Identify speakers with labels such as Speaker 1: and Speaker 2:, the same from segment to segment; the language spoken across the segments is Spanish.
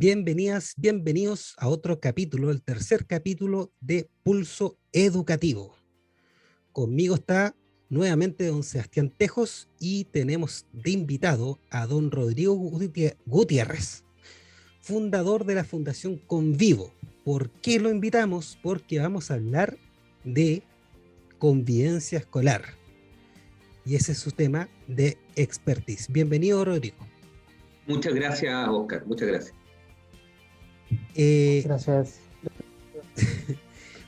Speaker 1: Bienvenidas, bienvenidos a otro capítulo, el tercer capítulo de Pulso Educativo. Conmigo está nuevamente don Sebastián Tejos y tenemos de invitado a don Rodrigo Gutiérrez, fundador de la Fundación Convivo. ¿Por qué lo invitamos? Porque vamos a hablar de convivencia escolar. Y ese es su tema de expertise. Bienvenido, Rodrigo.
Speaker 2: Muchas gracias, Oscar. Muchas gracias.
Speaker 3: Gracias.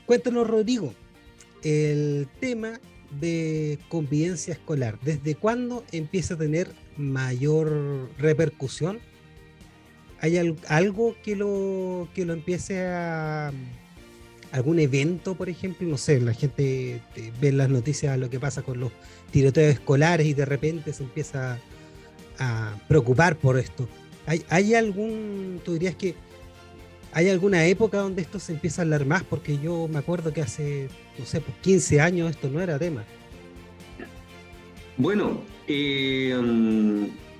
Speaker 1: Cuéntanos, Rodrigo, el tema de convivencia escolar, ¿desde cuándo empieza a tener mayor repercusión? ¿Hay algo que lo empiece a... algún evento, por ejemplo? No sé, la gente ve en las noticias lo que pasa con los tiroteos escolares y de repente se empieza a preocupar por esto. ¿Hay algún, tú dirías que hay alguna época donde esto se empieza a hablar más? Porque yo me acuerdo que hace, no sé, pues 15 años esto no era tema.
Speaker 2: Bueno,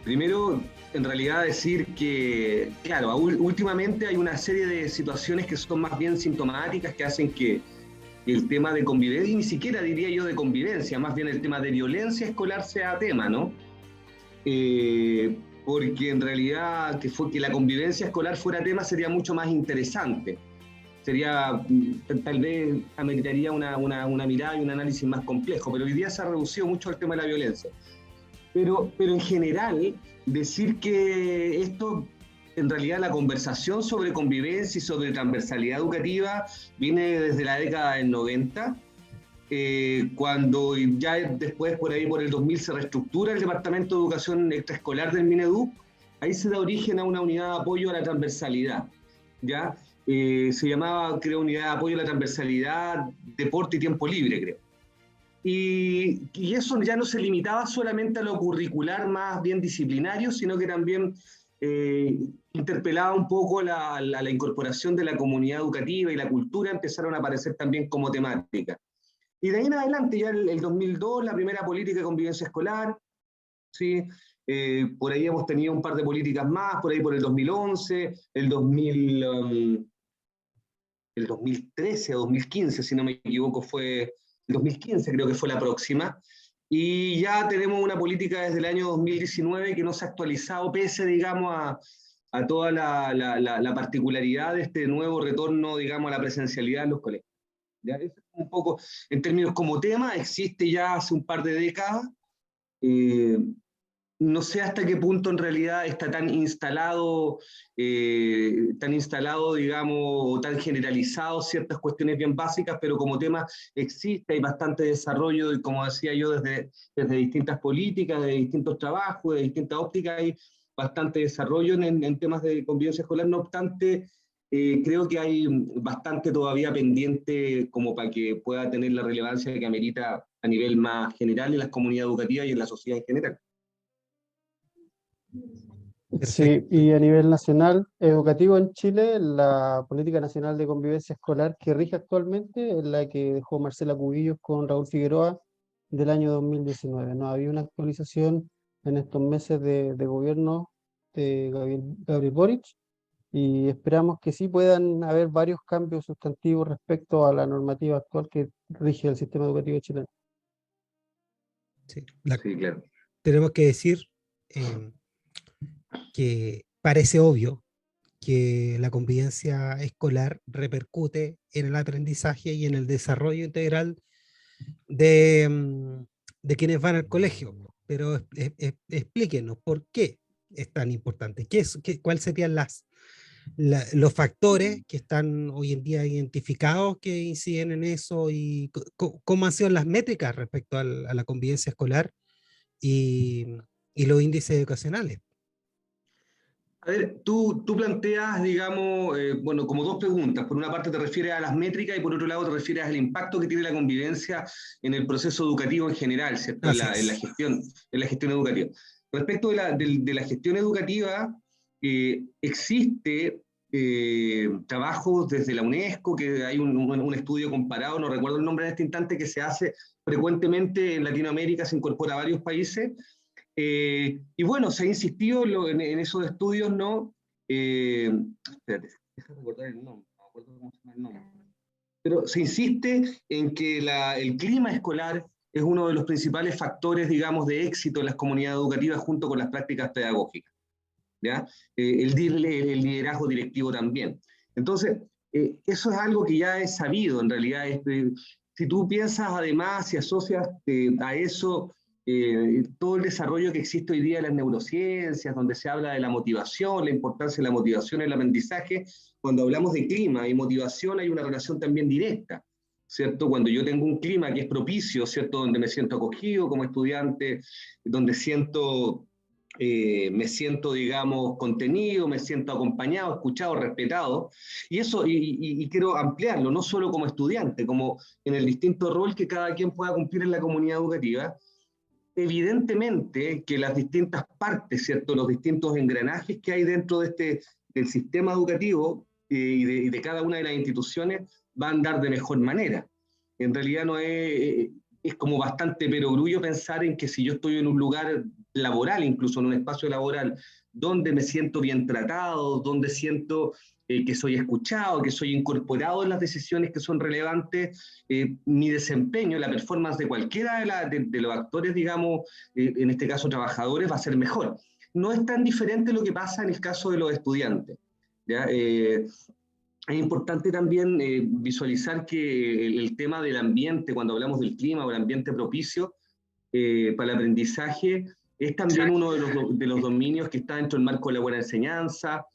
Speaker 2: primero, en realidad decir que, claro, últimamente hay una serie de situaciones que son más bien sintomáticas, que hacen que el tema de convivencia, y ni siquiera diría yo de convivencia, más bien el tema de violencia escolar sea tema, ¿no? Porque en realidad que la convivencia escolar fuera tema sería mucho más interesante. Tal vez ameritaría una mirada y un análisis más complejo, pero hoy día se ha reducido mucho el tema de la violencia. Pero en general, decir que esto, en realidad la conversación sobre convivencia y sobre transversalidad educativa viene desde la década del 90, cuando ya después, por ahí por el 2000, se reestructura el Departamento de Educación Extraescolar del Mineduc. Ahí se da origen a una unidad de apoyo a la transversalidad, ¿ya? Se llamaba, creo, unidad de apoyo a la transversalidad, deporte y tiempo libre, creo. Y eso ya no se limitaba solamente a lo curricular más bien disciplinario, sino que también interpelaba un poco la incorporación de la comunidad educativa y la cultura, empezaron a aparecer también como temática. Y de ahí en adelante, ya el 2002, la primera política de convivencia escolar, ¿sí? Por ahí hemos tenido un par de políticas más, por ahí por el 2011, el 2013 o 2015, si no me equivoco, fue el 2015, creo que fue la próxima. Y ya tenemos una política desde el año 2019 que no se ha actualizado, pese, digamos, a toda la particularidad de este nuevo retorno, digamos, a la presencialidad en los colegios. ¿Ya? Eso es un poco, en términos como tema, existe ya hace un par de décadas. No sé hasta qué punto en realidad está tan instalado, digamos, o tan generalizado ciertas cuestiones bien básicas, pero como tema existe, hay bastante desarrollo, y como decía yo, desde distintas políticas, de distintos trabajos, de distintas ópticas, hay bastante desarrollo en temas de convivencia escolar. No obstante, creo que hay bastante todavía pendiente como para que pueda tener la relevancia que amerita a nivel más general en las comunidades educativas y en la sociedad en general.
Speaker 3: Sí, y a nivel nacional, educativo en Chile, la Política Nacional de Convivencia Escolar que rige actualmente es la que dejó Marcela Cubillos con Raúl Figueroa del año 2019. No había una actualización en estos meses de gobierno de Gabriel Boric, y esperamos que sí puedan haber varios cambios sustantivos respecto a la normativa actual que rige el sistema educativo chileno.
Speaker 1: Sí,
Speaker 2: Sí, claro.
Speaker 1: tenemos que decir que parece obvio que la convivencia escolar repercute en el aprendizaje y en el desarrollo integral de quienes van al colegio, pero explíquenos por qué es tan importante, cuáles serían los factores que están hoy en día identificados que inciden en eso, y cómo han sido las métricas respecto a la convivencia escolar y, y los índices educacionales.
Speaker 2: A ver, tú planteas, digamos, bueno, como dos preguntas. Por una parte te refieres a las métricas y por otro lado te refieres al impacto que tiene la convivencia en el proceso educativo en general, ¿cierto? En la gestión educativa. Respecto de la gestión educativa, existe trabajos desde la UNESCO, que hay un estudio comparado, no recuerdo el nombre en este instante, que se hace frecuentemente en Latinoamérica, se incorpora a varios países. Y bueno, se ha insistido en esos estudios, ¿no? espérate, déjame recordar el nombre, no me acuerdo cómo se llama el nombre. Pero se insiste en que el clima escolar es uno de los principales factores, digamos, de éxito en las comunidades educativas junto con las prácticas pedagógicas, ¿ya? El liderazgo directivo también. Entonces, eso es algo que ya es sabido, en realidad. Si tú piensas además, si asocias a eso todo el desarrollo que existe hoy día en las neurociencias, donde se habla de la motivación, la importancia de la motivación en el aprendizaje, cuando hablamos de clima y motivación hay una relación también directa, ¿cierto? Cuando yo tengo un clima que es propicio, ¿cierto? Donde me siento acogido como estudiante, donde me siento, digamos, contenido, me siento acompañado, escuchado, respetado, y eso, y quiero ampliarlo, no solo como estudiante, como en el distinto rol que cada quien pueda cumplir en la comunidad educativa. Evidentemente que las distintas partes, ¿cierto? Los distintos engranajes que hay dentro del sistema educativo y de cada una de las instituciones van a andar de mejor manera. En realidad no es como bastante perogrullo pensar en que si yo estoy en un lugar laboral, incluso en un espacio laboral, donde me siento bien tratado, donde siento que soy escuchado, que soy incorporado en las decisiones que son relevantes, mi desempeño, la performance de cualquiera de los actores, digamos, en este caso trabajadores, va a ser mejor. No es tan diferente lo que pasa en el caso de los estudiantes, ¿ya? Es importante también visualizar que el tema del ambiente, cuando hablamos del clima o el ambiente propicio para el aprendizaje, es también uno de los dominios que está dentro del marco de la buena enseñanza,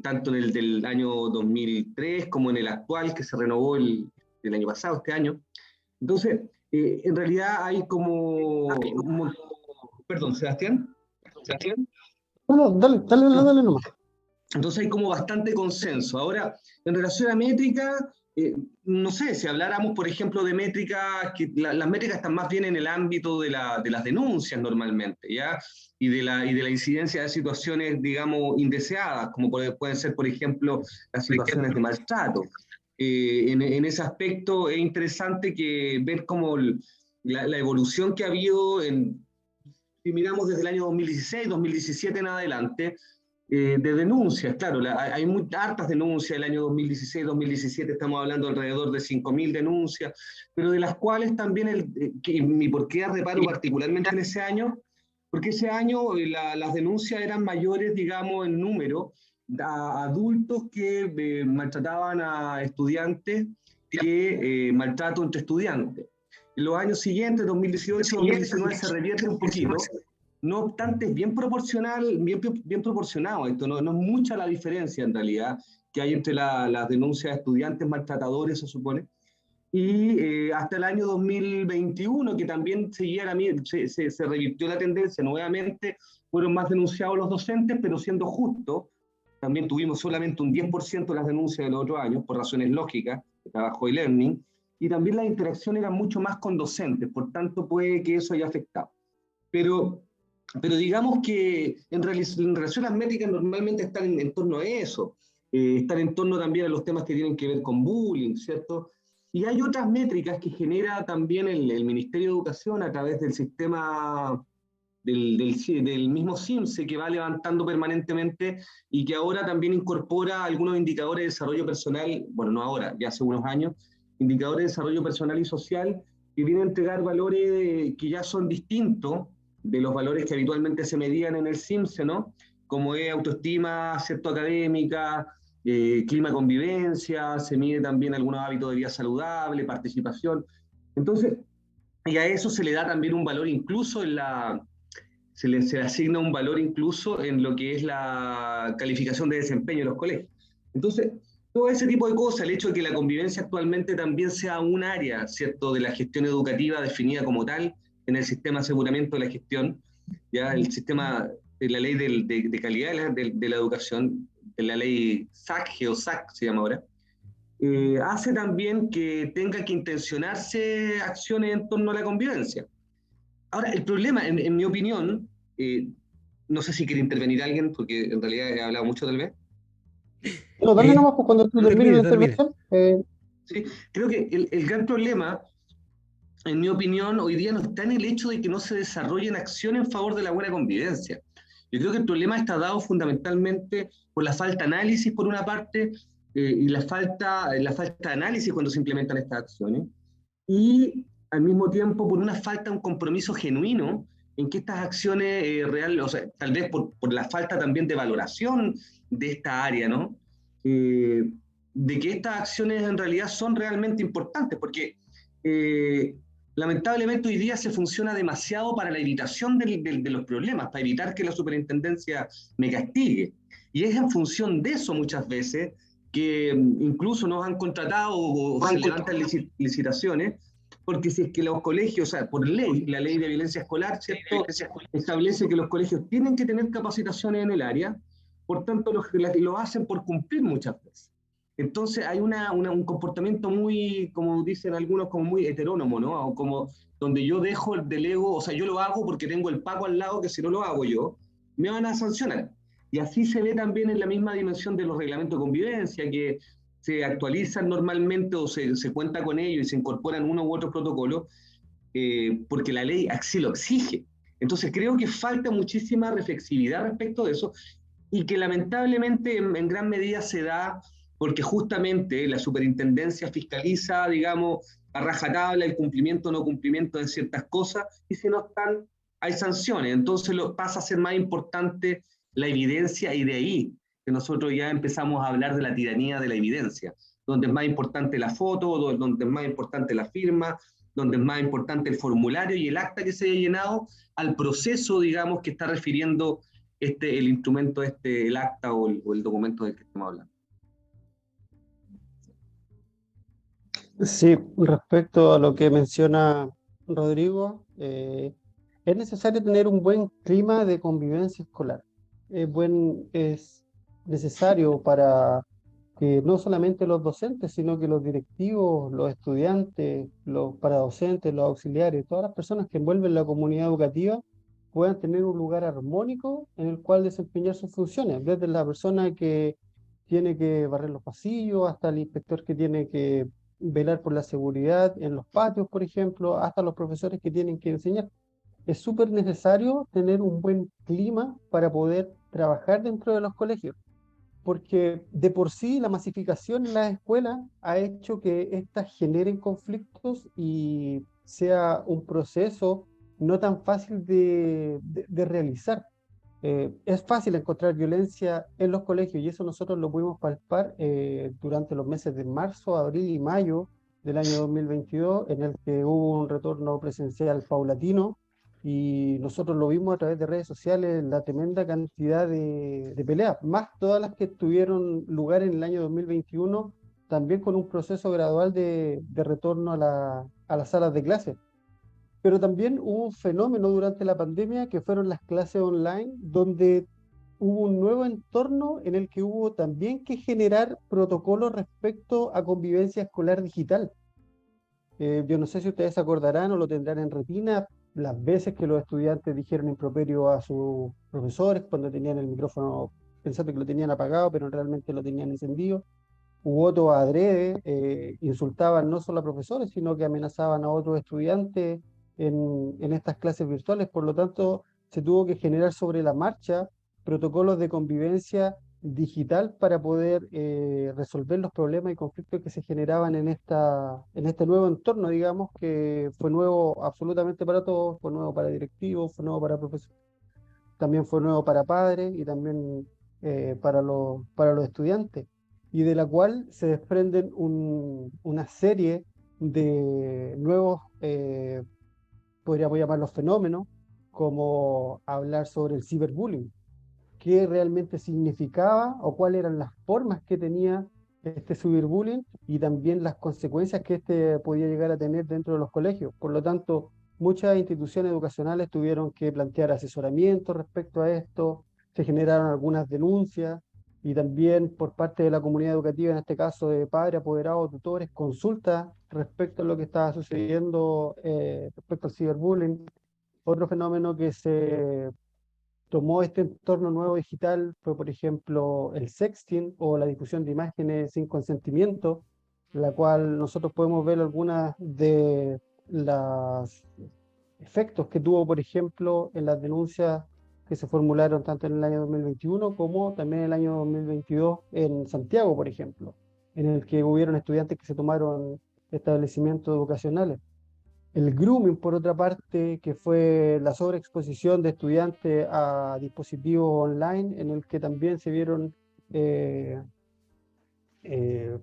Speaker 2: tanto en el del año 2003 como en el actual, que se renovó el año pasado, este año. Entonces, en realidad hay como... Perdón, Sebastián. ¿Sebastián?
Speaker 3: Bueno, dale nomás.
Speaker 2: Entonces hay como bastante consenso. Ahora, en relación a métrica, no sé, si habláramos, por ejemplo, de métricas, que las métricas están más bien en el ámbito de las denuncias normalmente, ¿ya? Y de la incidencia de situaciones, digamos, indeseadas, como pueden ser, por ejemplo, las situaciones de maltrato. En ese aspecto es interesante ver como la evolución que ha habido, si miramos desde el año 2016, 2017 en adelante, de denuncias, claro, hay hartas denuncias, el año 2016-2017 estamos hablando alrededor de 5.000 denuncias, pero de las cuales también, y por qué reparo particularmente en ese año, porque ese año las denuncias eran mayores, digamos, en número, a adultos que maltrataban a estudiantes que maltrato entre estudiantes. En los años siguientes, 2018-2019, se revierte un poquito. No obstante, es bien proporcional, bien proporcionado esto, no es mucha la diferencia en realidad que hay entre las denuncias de estudiantes maltratadores, se supone, y hasta el año 2021, que también se revirtió la tendencia, nuevamente fueron más denunciados los docentes, pero siendo justo, también tuvimos solamente un 10% de las denuncias de los otros años, por razones lógicas, de trabajo y learning, y también las interacciones eran mucho más con docentes, por tanto puede que eso haya afectado. Pero digamos que en relación a las métricas normalmente están en torno a eso, están en torno también a los temas que tienen que ver con bullying, ¿cierto? Y hay otras métricas que genera también el Ministerio de Educación a través del sistema del mismo CIMSE, que va levantando permanentemente y que ahora también incorpora algunos indicadores de desarrollo personal, bueno, no ahora, ya hace unos años, indicadores de desarrollo personal y social que vienen a entregar valores que ya son distintos de los valores que habitualmente se medían en el CIMSE, ¿no? Como es autoestima, ¿cierto? Académica, clima de convivencia, se mide también algunos hábitos de vida saludable, participación. Entonces, y a eso se le da también un valor incluso se le asigna un valor incluso en lo que es la calificación de desempeño en los colegios. Entonces, todo ese tipo de cosas, el hecho de que la convivencia actualmente también sea un área, ¿cierto?, de la gestión educativa definida como tal, en el sistema de aseguramiento de la gestión, ya el sistema de la ley de calidad de la educación, de la ley SAC, GEOSAC se llama ahora, hace también que tenga que intencionarse acciones en torno a la convivencia. Ahora, el problema, en mi opinión, no sé si quiere intervenir alguien, porque en realidad he hablado mucho tal vez.
Speaker 3: No, dale nomás, pues, cuando tú termines la intervención.
Speaker 2: Sí, creo que el gran problema, en mi opinión, hoy día no está en el hecho de que no se desarrollen acciones en favor de la buena convivencia. Yo creo que el problema está dado fundamentalmente por la falta de análisis, por una parte, y la falta de análisis cuando se implementan estas acciones, y al mismo tiempo por una falta de un compromiso genuino en que estas acciones reales, o sea, tal vez por la falta también de valoración de esta área, ¿no? De que estas acciones en realidad son realmente importantes, porque eh, lamentablemente hoy día se funciona demasiado para la evitación de los problemas, para evitar que la superintendencia me castigue. Y es en función de eso muchas veces que incluso nos han contratado o se levantan licitaciones, porque si es que los colegios, o sea, por ley, la ley de violencia escolar, ¿cierto? Establece que los colegios tienen que tener capacitaciones en el área, por tanto lo hacen por cumplir muchas veces. Entonces hay un comportamiento muy, como dicen algunos, como muy heterónomo, ¿no? O como donde yo dejo el delego, o sea, yo lo hago porque tengo el pago al lado, que si no lo hago yo, me van a sancionar. Y así se ve también en la misma dimensión de los reglamentos de convivencia, que se actualizan normalmente o se cuenta con ellos y se incorporan uno u otro protocolo, porque la ley así lo exige. Entonces creo que falta muchísima reflexividad respecto de eso y que lamentablemente en gran medida se da porque justamente la superintendencia fiscaliza, digamos, a rajatabla el cumplimiento o no cumplimiento de ciertas cosas y si no están, hay sanciones. Entonces pasa a ser más importante la evidencia y de ahí que nosotros ya empezamos a hablar de la tiranía de la evidencia, donde es más importante la foto, donde es más importante la firma, donde es más importante el formulario y el acta que se haya llenado al proceso, digamos, que está refiriendo el instrumento, el acta o el documento del que estamos hablando.
Speaker 3: Sí, respecto a lo que menciona Rodrigo, es necesario tener un buen clima de convivencia escolar. Es necesario para que no solamente los docentes, sino que los directivos, los estudiantes, los paradocentes, los auxiliares, todas las personas que envuelven la comunidad educativa puedan tener un lugar armónico en el cual desempeñar sus funciones, desde la persona que tiene que barrer los pasillos, hasta el inspector que tiene que velar por la seguridad en los patios, por ejemplo, hasta los profesores que tienen que enseñar. Es súper necesario tener un buen clima para poder trabajar dentro de los colegios, porque de por sí la masificación en las escuelas ha hecho que éstas generen conflictos y sea un proceso no tan fácil de realizar. Es fácil encontrar violencia en los colegios y eso nosotros lo pudimos palpar durante los meses de marzo, abril y mayo del año 2022, en el que hubo un retorno presencial paulatino y nosotros lo vimos a través de redes sociales, la tremenda cantidad de peleas, más todas las que tuvieron lugar en el año 2021, también con un proceso gradual de retorno a las salas de clase. Pero también hubo un fenómeno durante la pandemia que fueron las clases online, donde hubo un nuevo entorno en el que hubo también que generar protocolos respecto a convivencia escolar digital. Yo no sé si ustedes se acordarán o lo tendrán en retina, las veces que los estudiantes dijeron improperio a sus profesores cuando tenían el micrófono pensando que lo tenían apagado, pero realmente lo tenían encendido. U otros adrede insultaban no solo a profesores, sino que amenazaban a otros estudiantes en estas clases virtuales. Por lo tanto, se tuvo que generar sobre la marcha protocolos de convivencia digital para poder resolver los problemas y conflictos que se generaban en este nuevo entorno, digamos, que fue nuevo absolutamente para todos, fue nuevo para directivos, fue nuevo para profesores, también fue nuevo para padres y también para los estudiantes, y de la cual se desprenden una serie de nuevos, podríamos llamarlos fenómenos, como hablar sobre el ciberbullying, qué realmente significaba o cuáles eran las formas que tenía este ciberbullying y también las consecuencias que este podía llegar a tener dentro de los colegios. Por lo tanto, muchas instituciones educacionales tuvieron que plantear asesoramiento respecto a esto, se generaron algunas denuncias y también por parte de la comunidad educativa, en este caso de padres, apoderados, tutores, consultas respecto a lo que estaba sucediendo respecto al ciberbullying. Otro fenómeno que se tomó este entorno nuevo digital fue, por ejemplo, el sexting o la difusión de imágenes sin consentimiento, la cual nosotros podemos ver algunas de los efectos que tuvo, por ejemplo, en las denuncias que se formularon tanto en el año 2021 como también en el año 2022 en Santiago, por ejemplo, en el que hubieron estudiantes que se tomaron establecimientos educacionales. El grooming, por otra parte, que fue la sobreexposición de estudiantes a dispositivos online, en el que también se vieron eh,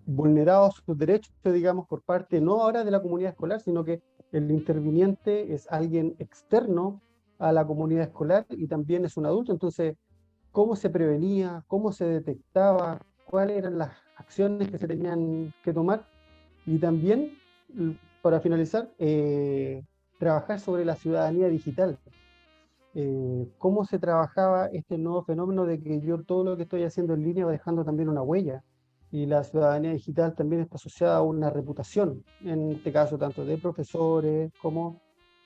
Speaker 3: vulnerados sus derechos, digamos, por parte no ahora de la comunidad escolar, sino que el interviniente es alguien externo a la comunidad escolar y también es un adulto. Entonces, ¿cómo se prevenía? ¿Cómo se detectaba? ¿Cuáles eran las acciones que se tenían que tomar? Y también, para finalizar, trabajar sobre la ciudadanía digital. Cómo se trabajaba este nuevo fenómeno de que yo todo lo que estoy haciendo en línea va dejando también una huella. Y la ciudadanía digital también está asociada a una reputación, en este caso tanto de profesores como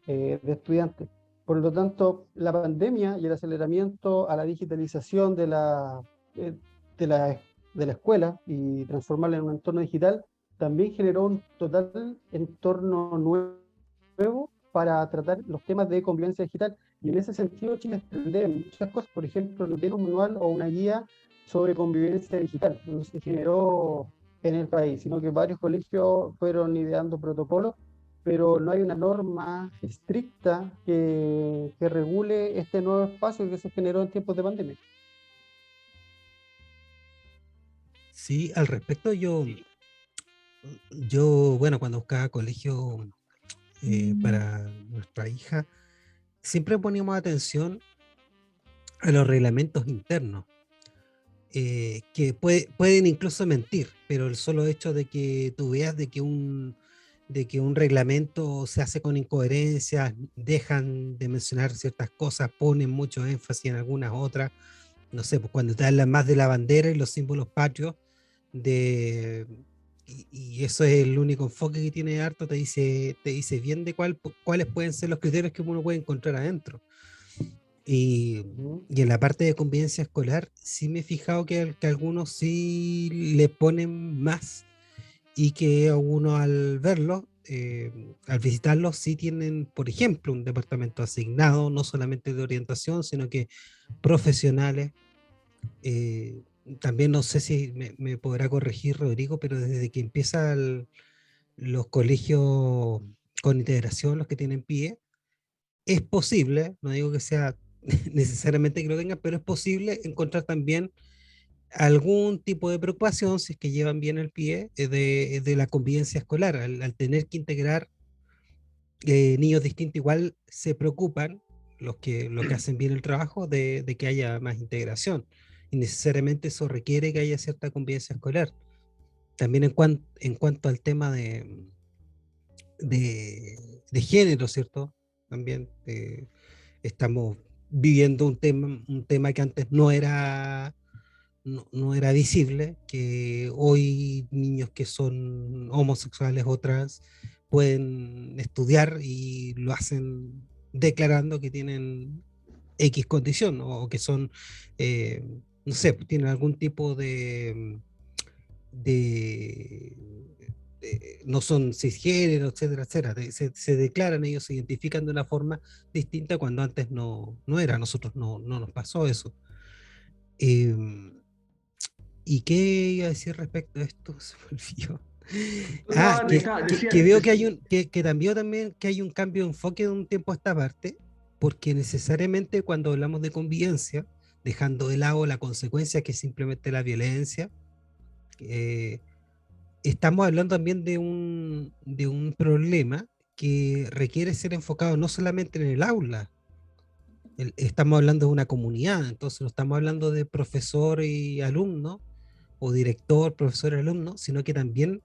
Speaker 3: de estudiantes. Por lo tanto, la pandemia y el aceleramiento a la digitalización eh, de la, de la escuela y transformarla en un entorno digital también generó un total entorno nuevo para tratar los temas de convivencia digital. Y en ese sentido, Chile aprende muchas cosas. Por ejemplo, no tiene un manual o una guía sobre convivencia digital. No se generó en el país, sino que varios colegios fueron ideando protocolos, pero no hay una norma estricta que regule este nuevo espacio que se generó en tiempos de pandemia.
Speaker 1: Sí, al respecto yo, bueno, cuando buscaba colegio para nuestra hija, siempre poníamos atención a los reglamentos internos, que pueden incluso mentir, pero el solo hecho de que tú veas de que un reglamento se hace con incoherencias, dejan de mencionar ciertas cosas, ponen mucho énfasis en algunas otras, no sé, pues cuando te hablan más de la bandera y los símbolos patrios, de, y eso es el único enfoque que tiene harto, te dice bien de cuáles pueden ser los criterios que uno puede encontrar adentro. Y,
Speaker 3: Ujú.
Speaker 1: y en la parte de convivencia escolar, sí me he fijado que algunos sí le ponen más y que algunos al verlo, al visitarlos, sí tienen, por ejemplo, un departamento asignado, no solamente de orientación, sino que profesionales. eh, También no sé si me podrá corregir Rodrigo, pero desde que empiezan los colegios con integración, los que tienen pie, es posible, no digo que sea necesariamente que lo tengan, pero es posible encontrar también algún tipo de preocupación, si es que llevan bien el pie, de la convivencia escolar. Al tener que integrar niños distintos, igual se preocupan los que hacen bien el trabajo de que haya más integración. Y necesariamente eso requiere que haya cierta convivencia escolar. También en cuanto al tema de género, ¿cierto? También estamos viviendo un tema que antes no era visible, que hoy niños que son homosexuales o trans pueden estudiar y lo hacen declarando que tienen X condición o que son, eh, no sé, pues tienen algún tipo de, no son cisgénero, etcétera, etcétera. Se declaran, ellos se identifican de una forma distinta cuando antes no era. A nosotros no nos pasó eso. Eh, ¿Y qué iba a decir respecto a esto? Se me olvidó. Ah,
Speaker 2: No,
Speaker 1: que veo que hay que también que hay un cambio de enfoque de un tiempo a esta parte, porque necesariamente cuando hablamos de convivencia, dejando de lado la consecuencia que es simplemente la violencia, eh, estamos hablando también de un problema que requiere ser enfocado no solamente en el aula, estamos hablando de una comunidad, entonces no estamos hablando de profesor y alumno, o director, profesor y alumno, sino que también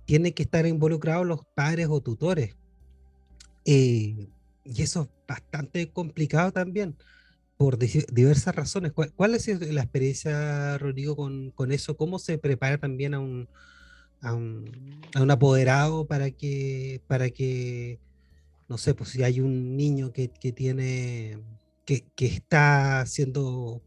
Speaker 1: tienen que estar involucrados los padres o tutores. Y eso es bastante complicado también, por diversas razones. ¿Cuál ha sido la experiencia, Rodrigo, con eso? ¿Cómo se prepara también a un apoderado para que, no sé, pues si hay un niño que tiene, que está siendo,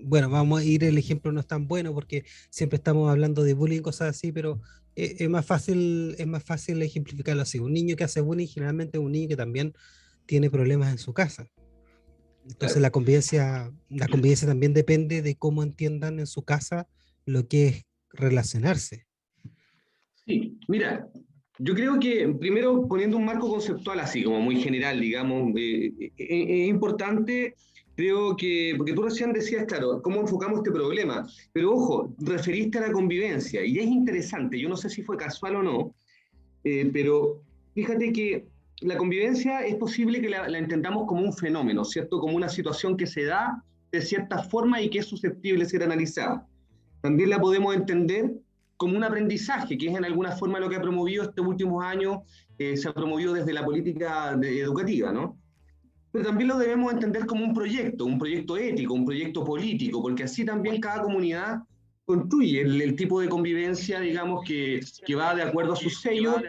Speaker 1: bueno, vamos a ir, el ejemplo no es tan bueno porque siempre estamos hablando de bullying, cosas así, pero es más fácil ejemplificarlo así. Un niño que hace bullying generalmente es un niño que también tiene problemas en su casa. Entonces
Speaker 2: Claro.
Speaker 1: la convivencia también depende de cómo entiendan en su casa lo que es relacionarse.
Speaker 2: Sí, mira, yo creo que primero poniendo un marco conceptual así, como muy general, digamos, es importante, creo que, porque tú recién decías, claro, cómo enfocamos este problema, pero ojo, referiste a la convivencia, y es interesante, yo no sé si fue casual o no, pero fíjate que la convivencia es posible que la entendamos como un fenómeno, ¿cierto? Como una situación que se da de cierta forma y que es susceptible de ser analizada. También la podemos entender como un aprendizaje, que es en alguna forma lo que ha promovido estos últimos años, se ha promovido desde la política educativa, ¿no? Pero también lo debemos entender como un proyecto ético, un proyecto político, porque así también cada comunidad construye el tipo de convivencia, digamos, que va de acuerdo a su sello,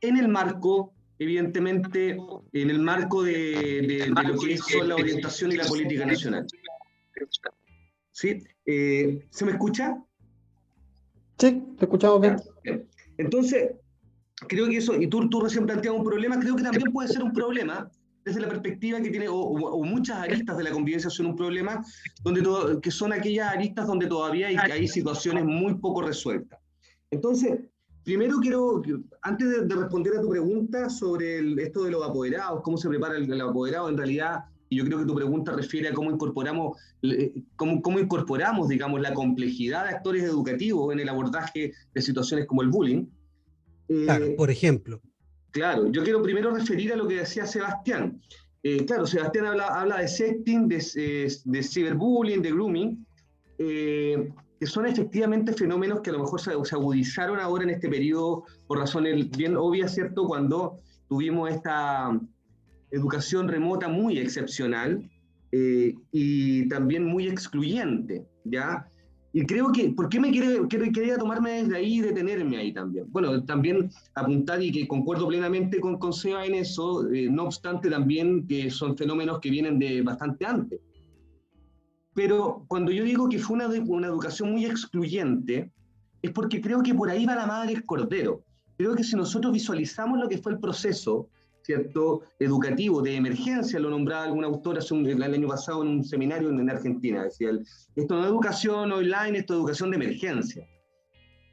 Speaker 2: en el marco, evidentemente, en el marco de lo que son la orientación y la política nacional. ¿Sí? ¿Se me escucha?
Speaker 3: Sí, te escuchamos bien.
Speaker 2: Ya, bien. Entonces, creo que eso, y tú recién planteabas un problema, creo que también puede ser un problema desde la perspectiva que tiene, o muchas aristas de la convivencia son un problema, que son aquellas aristas donde todavía hay situaciones muy poco resueltas. Entonces, primero quiero, antes de responder a tu pregunta sobre esto de los apoderados, cómo se prepara el apoderado, en realidad, y yo creo que tu pregunta refiere a cómo incorporamos, digamos, la complejidad de actores educativos en el abordaje de situaciones como el bullying.
Speaker 1: Claro,
Speaker 2: Eh,
Speaker 1: por ejemplo,
Speaker 2: Claro, yo quiero primero referir a lo que decía Sebastián. Claro, Sebastián habla de sexting, de ciberbullying, de grooming, que son efectivamente fenómenos que a lo mejor se agudizaron ahora en este periodo por razones bien obvias, ¿cierto? Cuando tuvimos esta educación remota muy excepcional y también muy excluyente, ¿ya? Y creo que, ¿por qué quería tomarme desde ahí y detenerme ahí también? Bueno, también apuntar y que concuerdo plenamente con Seba en eso, no obstante también que son fenómenos que vienen de bastante antes. Pero cuando yo digo que fue una educación muy excluyente, es porque creo que por ahí va la madre del cordero. Creo que si nosotros visualizamos lo que fue el proceso, ¿cierto?, educativo de emergencia, lo nombraba algún autor el año pasado en un seminario en Argentina, decía, esto no es educación online, esto es educación de emergencia,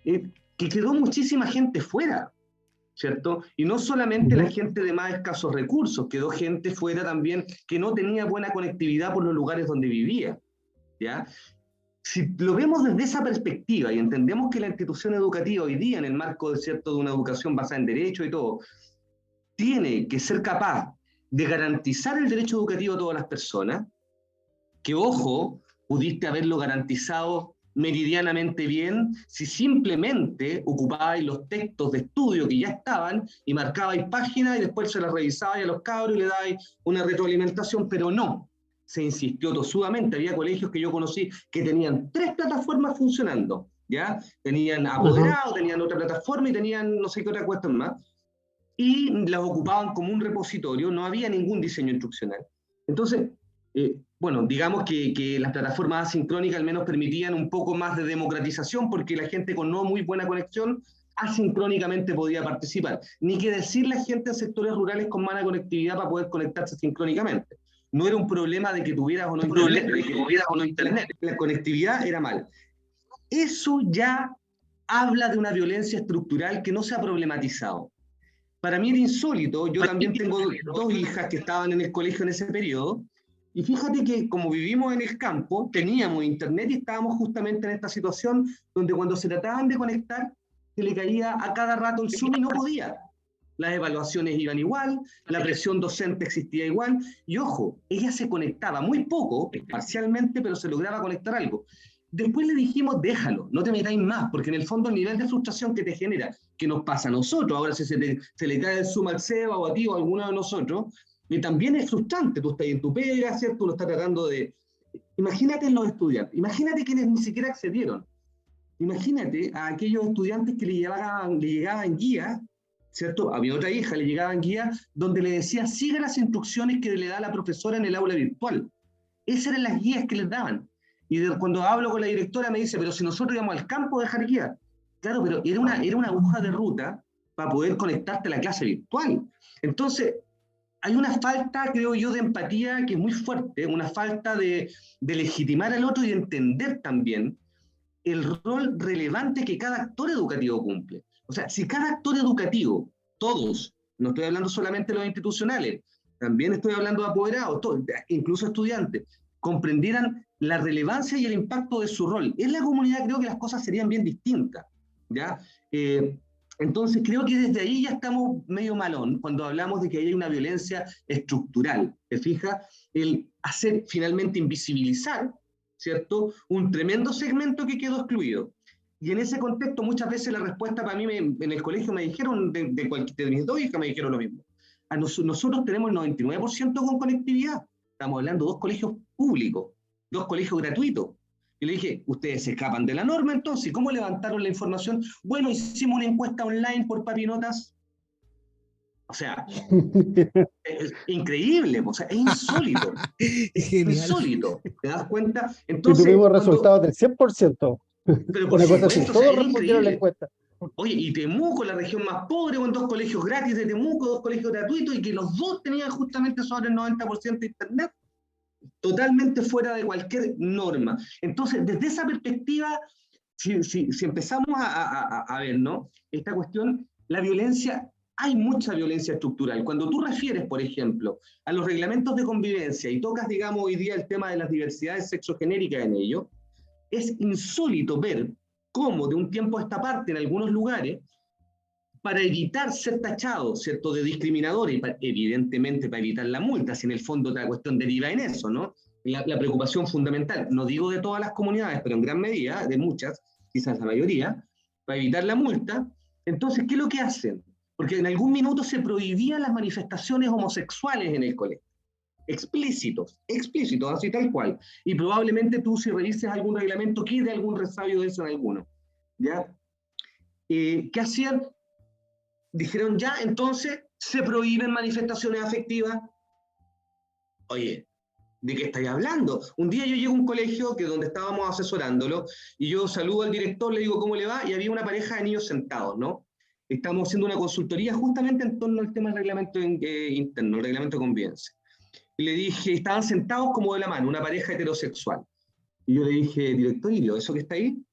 Speaker 2: que quedó muchísima gente fuera, ¿cierto? Y no solamente la
Speaker 3: Ujú.
Speaker 2: gente de más escasos recursos, quedó gente fuera también que no tenía buena conectividad por los lugares donde vivía, ¿ya? Si lo vemos desde esa perspectiva y entendemos que la institución educativa hoy día, en el marco de, ¿cierto?, de una educación basada en derecho y todo, tiene que ser capaz de garantizar el derecho educativo a todas las personas, que ojo, pudiste haberlo garantizado meridianamente bien si simplemente ocupabais los textos de estudio que ya estaban y marcabais páginas y después se las revisabais a los cabros y le dabais una retroalimentación, pero no. Se insistió tosudamente. Había colegios que yo conocí que tenían 3 plataformas funcionando, ¿ya? Tenían
Speaker 3: Ajá.
Speaker 2: apoderado, tenían otra plataforma y tenían no sé qué otra cuestión más. Y las ocupaban como un repositorio, no había ningún diseño instruccional. Entonces, bueno, digamos que las plataformas asincrónicas al menos permitían un poco más de democratización porque la gente con no muy buena conexión asincrónicamente podía participar. Ni que decir la gente en sectores rurales con mala conectividad para poder conectarse sincrónicamente. No era un problema de que tuvieras o no internet, de que tuvieras o no internet. La conectividad era mal. Eso ya habla de una violencia estructural que no se ha problematizado. Para mí era insólito, yo también tengo 2 hijas que estaban en el colegio en ese periodo, y fíjate que como vivimos en el campo, teníamos internet y estábamos justamente en esta situación donde cuando se trataban de conectar, se le caía a cada rato el Zoom y no podía. Las evaluaciones iban igual, la presión docente existía igual, y ojo, ella se conectaba muy poco, parcialmente, pero se lograba conectar algo. Después le dijimos, déjalo, no te metáis más, porque en el fondo el nivel de frustración que te genera, que nos pasa a nosotros, ahora si se le cae el Zoom al Seba o a ti o a alguno de nosotros, y también es frustrante, tú estás en tu pega, ¿cierto? Uno está tratando de... Imagínate en los estudiantes, imagínate quienes ni siquiera accedieron, imagínate a aquellos estudiantes que le llegaban guías, ¿cierto? A mi otra hija le llegaban guías donde le decía, siga las instrucciones que le da la profesora en el aula virtual. Esas eran las guías que les daban. Y cuando hablo con la directora me dice, pero si nosotros íbamos al campo a dejar guías. Claro, pero era una hoja de ruta para poder conectarte a la clase virtual. Entonces, hay una falta, creo yo, de empatía que es muy fuerte, una falta de legitimar al otro y de entender también el rol relevante que cada actor educativo cumple. O sea, si cada actor educativo, todos, no estoy hablando solamente de los institucionales, también estoy hablando de apoderados, todos, incluso estudiantes, comprendieran la relevancia y el impacto de su rol en la comunidad, creo que las cosas serían bien distintas, ¿ya? Entonces creo que desde ahí ya estamos medio malón cuando hablamos de que hay una violencia estructural. ¿Te fijas? El hacer finalmente invisibilizar, ¿cierto?, un tremendo segmento que quedó excluido. Y en ese contexto muchas veces la respuesta para mí en el colegio me dijeron, de mis dos hijas me dijeron lo mismo. Nosotros tenemos el 99% con conectividad. Estamos hablando de 2 colegios públicos, 2 colegios gratuitos. Y le dije, ustedes se escapan de la norma, entonces, ¿cómo levantaron la información? Bueno, hicimos una encuesta online por papinotas. O sea, es increíble, o sea, es insólito. Es insólito, ¿te das cuenta? Entonces,
Speaker 3: y tuvimos resultados del 100%.
Speaker 2: Pero por
Speaker 3: Una cosa
Speaker 2: supuesto,
Speaker 3: así,
Speaker 2: o sea,
Speaker 3: todos
Speaker 2: es
Speaker 3: respondieron la
Speaker 2: increíble.
Speaker 3: encuesta.
Speaker 2: Oye, y Temuco, la región más pobre, con 2 colegios gratis de Temuco, 2 colegios gratuitos, y que los 2 tenían justamente sobre el 90% de internet. Totalmente fuera de cualquier norma. Entonces, desde esa perspectiva, si empezamos a ver, ¿no?, esta cuestión, la violencia, hay mucha violencia estructural. Cuando tú refieres, por ejemplo, a los reglamentos de convivencia y tocas, digamos, hoy día el tema de las diversidades sexogenéricas en ello, es insólito ver cómo de un tiempo a esta parte, en algunos lugares, para evitar ser tachados, ¿cierto?, de discriminador y evidentemente para evitar la multa, si en el fondo la cuestión deriva en eso, ¿no? La preocupación fundamental, no digo de todas las comunidades, pero en gran medida, de muchas, quizás la mayoría, para evitar la multa. Entonces, ¿qué es lo que hacen? Porque en algún minuto se prohibían las manifestaciones homosexuales en el colegio. Explícitos, así tal cual. Y probablemente tú, si revises algún reglamento, quede algún resabio de eso en alguno. ¿Ya? ¿Qué hacían? Dijeron, ya, entonces se prohíben manifestaciones afectivas. Oye, ¿de qué estáis hablando? Un día yo llego a un colegio que donde estábamos asesorándolo y yo saludo al director, le digo cómo le va, y había una pareja de niños sentados, ¿no? Estamos haciendo una consultoría justamente en torno al tema del reglamento interno, el reglamento de convivencia. Y le dije, estaban sentados como de la mano, una pareja heterosexual. Y yo le dije, director, ¿y eso que está ahí?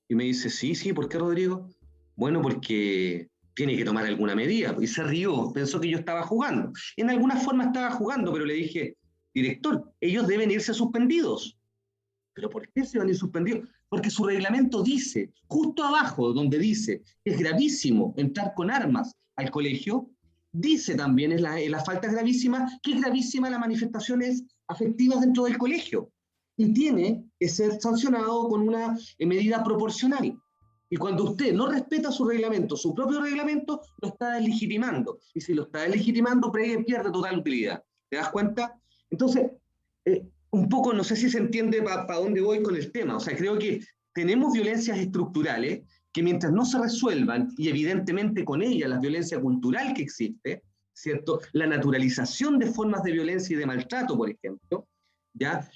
Speaker 2: Y me dice, sí, ¿por qué, Rodrigo? Bueno, porque tiene que tomar alguna medida. Y se rió, pensó que yo estaba jugando. En alguna forma estaba jugando, pero le dije, director, ellos deben irse suspendidos. ¿Pero por qué se van a ir suspendidos? Porque su reglamento dice, justo abajo, donde dice que es gravísimo entrar con armas al colegio, dice también en la falta gravísima, que es gravísima las manifestaciones afectivas dentro del colegio. Y tiene que ser sancionado con una medida proporcional. Y cuando usted no respeta su reglamento, su propio reglamento, lo está deslegitimando. Y si lo está deslegitimando, pierde total utilidad. ¿Te das cuenta? Entonces, un poco, no sé si se entiende para dónde voy con el tema. O sea, creo que tenemos violencias estructurales que mientras no se resuelvan, y evidentemente con ellas la violencia cultural que existe, ¿cierto?, la naturalización de formas de violencia y de maltrato, por ejemplo, ¿ya?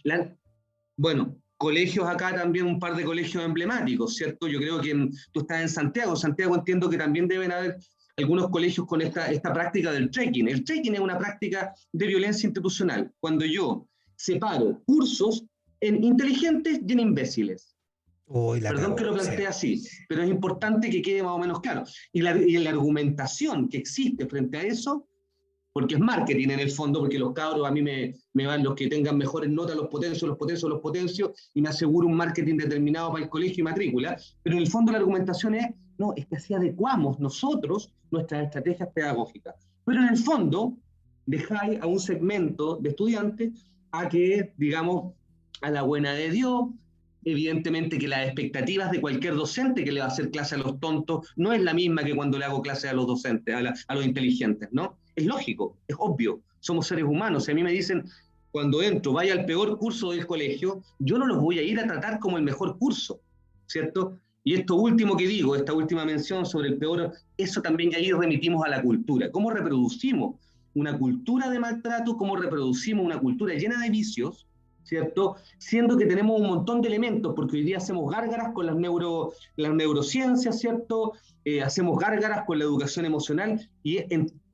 Speaker 2: Bueno, colegios acá también, un par de colegios emblemáticos, ¿cierto? Yo creo que tú estás en Santiago entiendo que también deben haber algunos colegios con esta práctica del trekking. El trekking es una práctica de violencia institucional, cuando yo separo cursos en inteligentes y en imbéciles. Perdón que lo plantee así, pero es importante que quede más o menos claro. Y la argumentación que existe frente a eso, porque es marketing en el fondo, porque los cabros a mí me van los que tengan mejores notas, los potencio, y me aseguro un marketing determinado para el colegio y matrícula, pero en el fondo la argumentación es, no, es que así adecuamos nosotros nuestras estrategias pedagógicas. Pero en el fondo, dejáis a un segmento de estudiantes a que, digamos, a la buena de Dios, evidentemente que las expectativas de cualquier docente que le va a hacer clase a los tontos no es la misma que cuando le hago clase a los docentes, a los inteligentes, ¿no? Es lógico, es obvio, somos seres humanos. Si a mí me dicen, cuando entro, vaya al peor curso del colegio, yo no los voy a ir a tratar como el mejor curso, ¿cierto? Y esto último que digo, esta última mención sobre el peor, eso también ahí remitimos a la cultura. ¿Cómo reproducimos una cultura de maltrato? ¿Cómo reproducimos una cultura llena de vicios? ¿Cierto? Siendo que tenemos un montón de elementos, porque hoy día hacemos gárgaras con las neurociencias, ¿cierto? Hacemos gárgaras con la educación emocional, y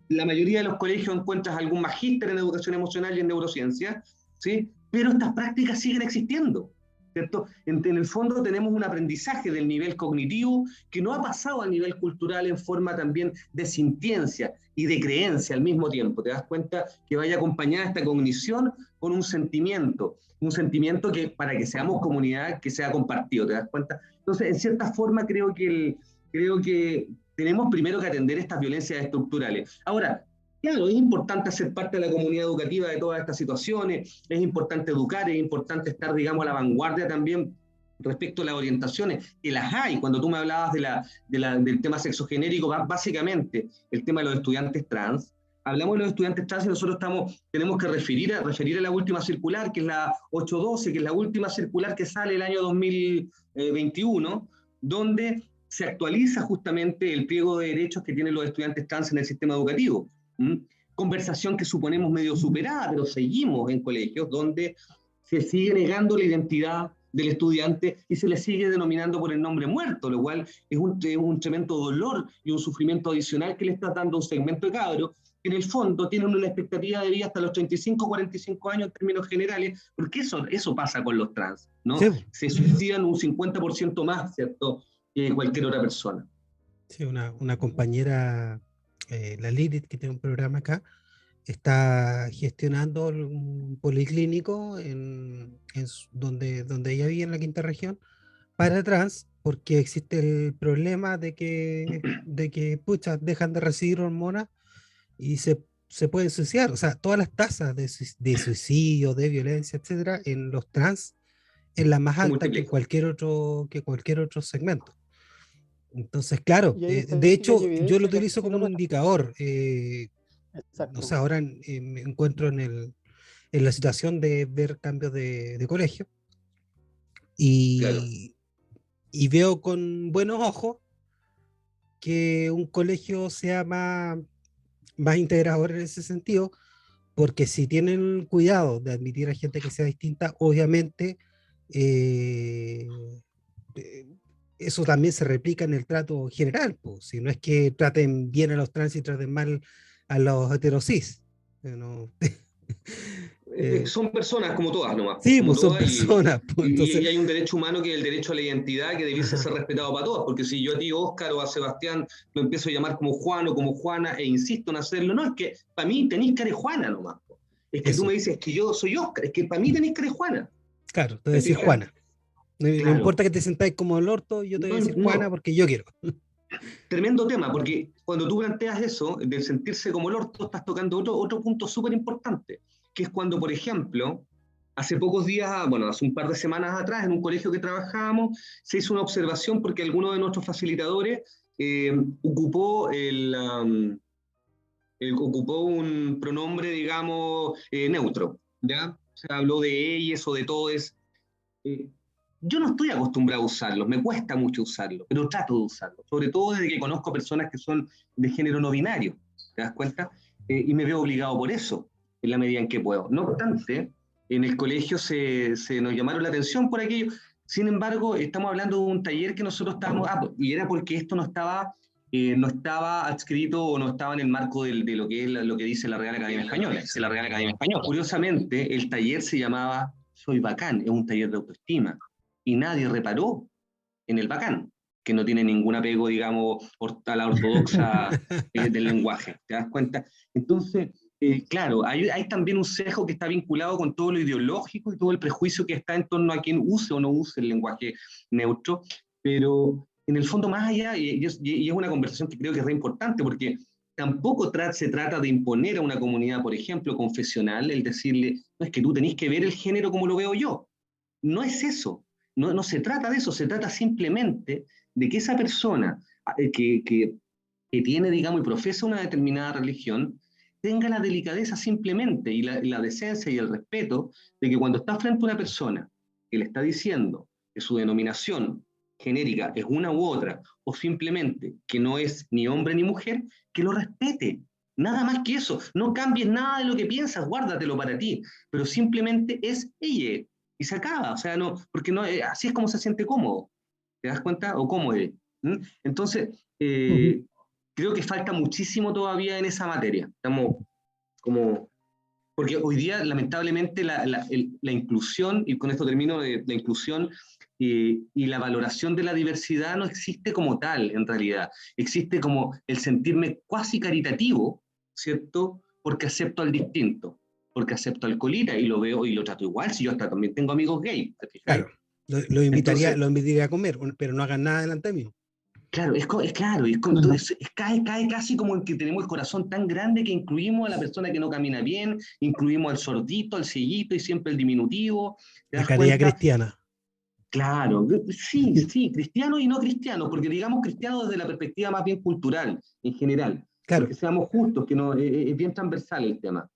Speaker 2: la mayoría de los colegios encuentras algún magíster en educación emocional y en neurociencia, ¿sí? Pero estas prácticas siguen existiendo, ¿cierto? En el fondo tenemos un aprendizaje del nivel cognitivo que no ha pasado al nivel cultural en forma también de sintiencia y de creencia al mismo tiempo. Te das cuenta que vaya acompañada esta cognición con un sentimiento que para que seamos comunidad que sea compartido, ¿te das cuenta? Entonces, en cierta forma creo que tenemos primero que atender estas violencias estructurales. Ahora, claro, es importante ser parte de la comunidad educativa de todas estas situaciones, es importante educar, es importante estar, digamos, a la vanguardia también respecto a las orientaciones, que las hay. Cuando tú me hablabas del tema sexogenérico, básicamente el tema de los estudiantes trans, hablamos de los estudiantes trans y nosotros tenemos que referir a la última circular, que es la 812, que es la última circular que sale el año 2021, donde se actualiza justamente el pliego de derechos que tienen los estudiantes trans en el sistema educativo. Conversación que suponemos medio superada, pero seguimos en colegios donde se sigue negando la identidad del estudiante y se le sigue denominando por el nombre muerto, lo cual es un tremendo dolor y un sufrimiento adicional que le está dando a un segmento de cabros que en el fondo tienen una expectativa de vida hasta los 35, 45 años en términos generales, porque eso pasa con los trans, ¿no?
Speaker 1: Sí,
Speaker 2: Se suicidan un 50% más, ¿cierto?, que cualquier otra persona.
Speaker 1: sí, una compañera, la Lilith, que tiene un programa acá, está gestionando un policlínico donde ella vive en la quinta región para trans, porque existe el problema de que pucha, dejan de recibir hormonas y se pueden suicidar. O sea, todas las tasas de suicidio, de violencia, etcétera, en los trans es la más
Speaker 2: Se
Speaker 1: alta que
Speaker 2: multiplica.
Speaker 1: cualquier otro segmento. Entonces, claro,
Speaker 3: Y hay
Speaker 1: de
Speaker 3: estadísticas y
Speaker 1: hecho, yo lo
Speaker 3: evidencia que
Speaker 1: utilizo
Speaker 3: así
Speaker 1: como
Speaker 3: no
Speaker 1: un
Speaker 3: pasa.
Speaker 1: indicador. No sé,
Speaker 3: Exacto.
Speaker 1: ahora me encuentro en la situación de ver cambios de colegio
Speaker 2: Claro.
Speaker 1: y, y veo con buenos ojos que un colegio sea más integrador en ese sentido, porque si tienen cuidado de admitir a gente que sea distinta, obviamente eh, eh, eso también se replica en el trato general, pues, si no es que traten bien a los trans y traten mal a los heterosis. No, eh,
Speaker 2: Son personas como todas nomás,
Speaker 1: sí,
Speaker 2: como
Speaker 1: pues son
Speaker 2: todas,
Speaker 1: personas, pues, entonces,
Speaker 2: y hay un derecho humano que es el derecho a la identidad que debiese
Speaker 1: ajá,
Speaker 2: ser respetado para todas, porque si yo a ti, Óscar, o a Sebastián, lo empiezo a llamar como Juan o como Juana e insisto en hacerlo, no, es que para mí tenéis cara de Juana nomás. Es que tú me
Speaker 1: eso,
Speaker 2: dices que yo soy Óscar, es que para mí tenéis cara de Juana.
Speaker 1: claro, te voy a
Speaker 2: ¿Te
Speaker 1: decir
Speaker 2: fijas?
Speaker 1: Juana. No
Speaker 2: Claro.
Speaker 1: importa que te sentáis como el orto, yo te voy a
Speaker 2: No,
Speaker 1: decir Juana
Speaker 2: no,
Speaker 1: porque yo quiero.
Speaker 2: tremendo tema, porque cuando tú planteas eso, de sentirse como el orto, estás tocando otro punto súper importante, que es cuando, por ejemplo, hace pocos días, bueno, hace un par de semanas atrás, en un colegio que trabajábamos, se hizo una observación porque alguno de nuestros facilitadores ocupó un pronombre, digamos, neutro, ¿ya? Se habló de ellos o de todes. Eh, yo no estoy acostumbrado a usarlos, me cuesta mucho usarlos, pero trato de usarlos, sobre todo desde que conozco personas que son de género no binario, ¿te das cuenta? Y me veo obligado por eso, en la medida en que puedo. No obstante, en el colegio se nos llamaron la atención por aquello, sin embargo, estamos hablando de un taller que nosotros estábamos, y era porque esto no estaba adscrito o no estaba en el marco de lo que es lo que dice la Real Academia Española. Dice la Real Academia Española. Curiosamente, el taller se llamaba Soy Bacán, es un taller de autoestima. Y nadie reparó en el bacán, que no tiene ningún apego, digamos, a la ortodoxa del lenguaje. ¿Te das cuenta? Entonces, claro, hay también un sesgo que está vinculado con todo lo ideológico y todo el prejuicio que está en torno a quien use o no use el lenguaje neutro, pero en el fondo más allá, y es una conversación que creo que es re importante, porque tampoco se trata de imponer a una comunidad, por ejemplo, confesional, el decirle, no es que tú tenés que ver el género como lo veo yo. No es eso, no se trata de eso, se trata simplemente de que esa persona que tiene, digamos, y profesa una determinada religión, tenga la delicadeza simplemente y la decencia y el respeto de que cuando está frente a una persona que le está diciendo que su denominación genérica es una u otra, o simplemente que no es ni hombre ni mujer, que lo respete. Nada más que eso. No cambies nada de lo que piensas, guárdatelo para ti. Pero simplemente es ella. Y se acaba. O sea, no, porque no, así es como se siente cómodo. ¿Te das cuenta? O cómodo. ¿Mm? Entonces,
Speaker 3: Ujú.
Speaker 2: creo que falta muchísimo todavía en esa materia. Estamos como... Porque hoy día, lamentablemente, la inclusión, y con esto termino, la inclusión y la valoración de la diversidad no existe como tal, en realidad. Existe como el sentirme cuasi caritativo, ¿cierto? Porque acepto al distinto, porque acepto al colita y lo veo y lo trato igual, si yo hasta también tengo amigos gay, ¿te fijáis?
Speaker 1: Claro,
Speaker 2: Entonces,
Speaker 1: lo invitaría a comer, pero no hagan nada delante mío.
Speaker 2: claro, claro,
Speaker 3: Ujú.
Speaker 2: entonces cae casi como en que tenemos el corazón tan grande que incluimos a la persona que no camina bien, incluimos al sordito, al cieguito y siempre el diminutivo, ¿te
Speaker 1: La
Speaker 2: das
Speaker 1: caridad
Speaker 2: cuenta?
Speaker 1: cristiana.
Speaker 2: Claro, sí, sí, cristiano y no cristiano, porque digamos cristiano desde la perspectiva más bien cultural, en general,
Speaker 1: Claro.
Speaker 2: porque seamos justos, que no, es bien transversal el tema.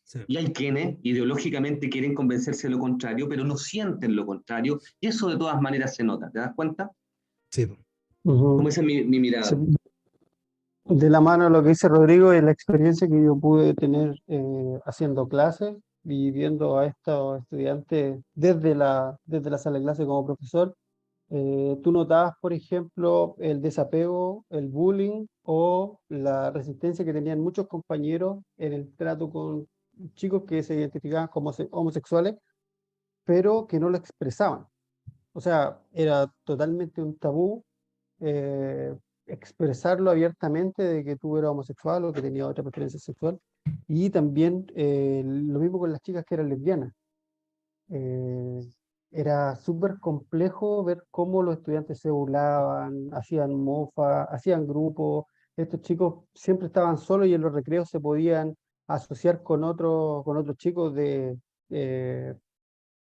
Speaker 1: Sí.
Speaker 2: Y hay quienes ideológicamente quieren convencerse de lo contrario, pero no sienten lo contrario, y eso de todas maneras se nota, ¿te das cuenta?
Speaker 1: Sí.
Speaker 2: Como
Speaker 3: Ujú.
Speaker 2: esa es mi
Speaker 3: Sí.
Speaker 2: mirada.
Speaker 3: De la mano de lo que dice Rodrigo y la experiencia que yo pude tener haciendo clases y viendo a estos estudiantes desde la sala de clase como profesor, tú notabas, por ejemplo, el desapego, el bullying o la resistencia que tenían muchos compañeros en el trato con chicos que se identificaban como homosexuales, pero que no lo expresaban. O sea, era totalmente un tabú eh, expresarlo abiertamente de que tú eras homosexual o que tenías otra preferencia sexual. Y también lo mismo con las chicas que eran lesbianas. Eh, Era súper complejo ver cómo los estudiantes se burlaban, hacían mofa, hacían grupos. Estos chicos siempre estaban solos y en los recreos se podían asociar con otros chicos eh,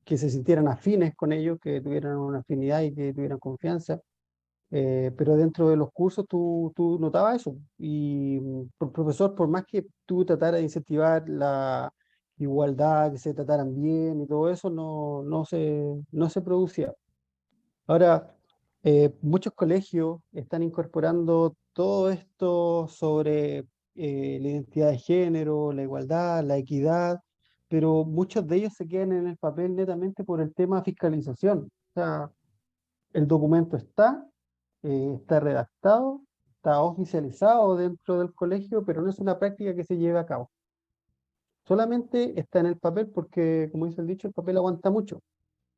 Speaker 3: que se sintieran afines con ellos, que tuvieran una afinidad y que tuvieran confianza. Pero dentro de los cursos tú notabas eso. Y por profesor, por más que tú trataras de incentivar la igualdad, que se trataran bien y todo eso, no se producía. Ahora, muchos colegios están incorporando todo esto sobre la identidad de género, la igualdad, la equidad, pero muchos de ellos se quedan en el papel netamente por el tema fiscalización. O sea, el documento está redactado, está oficializado dentro del colegio, pero no es una práctica que se lleve a cabo. Solamente está en el papel porque, como dice el dicho, el papel aguanta mucho.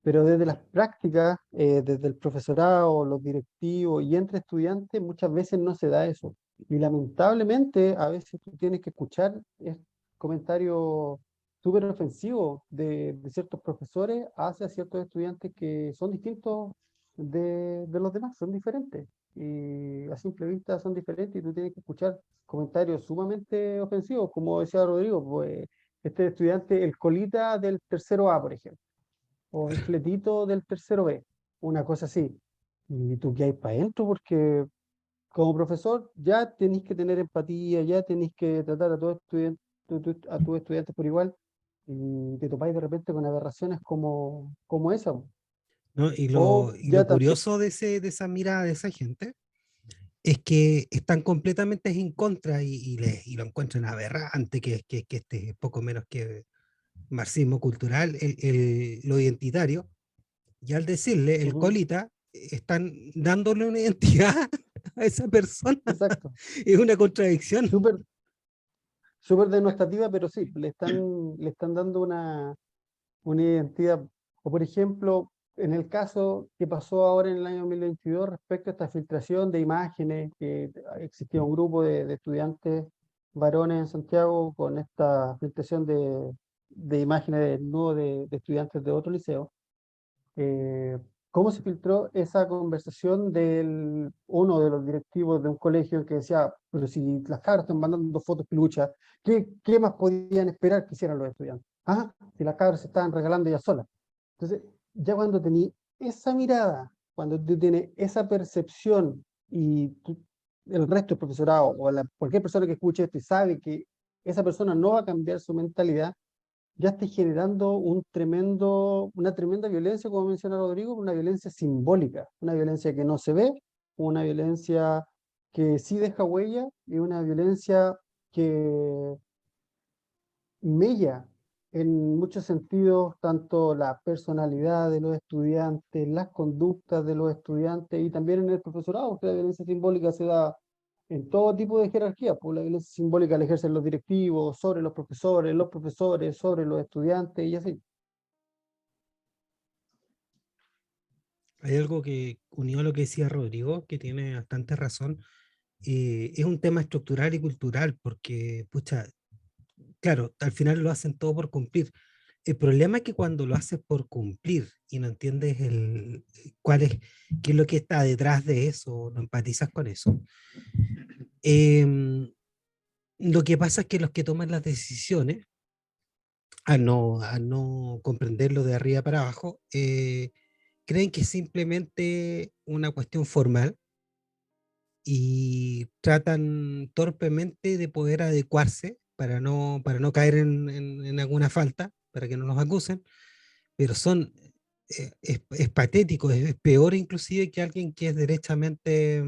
Speaker 3: Pero desde las prácticas, desde el profesorado, los directivos y entre estudiantes, muchas veces no se da eso. Y lamentablemente, a veces tú tienes que escuchar comentarios súper ofensivos de ciertos profesores hacia ciertos estudiantes que son distintos de los demás, son diferentes. Y a simple vista son diferentes y tú tienes que escuchar comentarios sumamente ofensivos, como decía Rodrigo, pues este estudiante, el colita del tercero A, por ejemplo o el fletito del tercero B, una cosa así. Y tú qué hay para adentro, porque como profesor ya tenéis que tener empatía, ya tenéis que tratar a todos a tus estudiantes por igual, y te topáis de repente con aberraciones como esa.
Speaker 1: ¿No?
Speaker 3: O
Speaker 1: Y lo
Speaker 3: ya tanto.
Speaker 1: curioso de esa mirada de esa gente es que están completamente en contra y lo encuentran aberrante, que este es poco menos que marxismo cultural, lo identitario, y al decirle el
Speaker 3: Ujú,
Speaker 1: colita, están dándole una identidad a esa persona.
Speaker 3: exacto.
Speaker 1: Es una contradicción.
Speaker 3: Súper, súper denostativa, pero sí, le están dando una identidad. O por ejemplo, en el caso que pasó ahora en el año 2022 respecto a esta filtración de imágenes, que existía un grupo de estudiantes varones en Santiago con esta filtración de imágenes no de estudiantes de otro liceo. eh, ¿Cómo se filtró esa conversación del uno de los directivos de un colegio que decía, pero si las cabras están mandando fotos piluchas, qué más podían esperar que hicieran los estudiantes? Ah, si las cabras se estaban regalando ellas solas. Entonces, ya cuando tení esa mirada, cuando tú tienes esa percepción y el resto del profesorado o cualquier persona que escuche esto y sabe que esa persona no va a cambiar su mentalidad, ya esté generando una tremenda violencia, como menciona Rodrigo, una violencia simbólica, una violencia que no se ve, una violencia que sí deja huella y una violencia que mella en muchos sentidos tanto la personalidad de los estudiantes, las conductas de los estudiantes y también en el profesorado, que la violencia simbólica se da en todo tipo de jerarquía, pues la violencia simbólica la ejercen los directivos, sobre los profesores, sobre los estudiantes y así.
Speaker 1: Hay algo que unió a lo que decía Rodrigo, que tiene bastante razón, es un tema estructural y cultural, porque, pucha, claro, al final lo hacen todo por cumplir. El problema es que cuando lo haces por cumplir y no entiendes cuál es, qué es lo que está detrás de eso, no empatizas con eso, em, lo que pasa es que los que toman las decisiones, a no comprenderlo de arriba para abajo, creen que es simplemente una cuestión formal y tratan torpemente de poder adecuarse para no caer en alguna falta, para que no nos acusen, pero es patético, es peor inclusive que alguien que es derechamente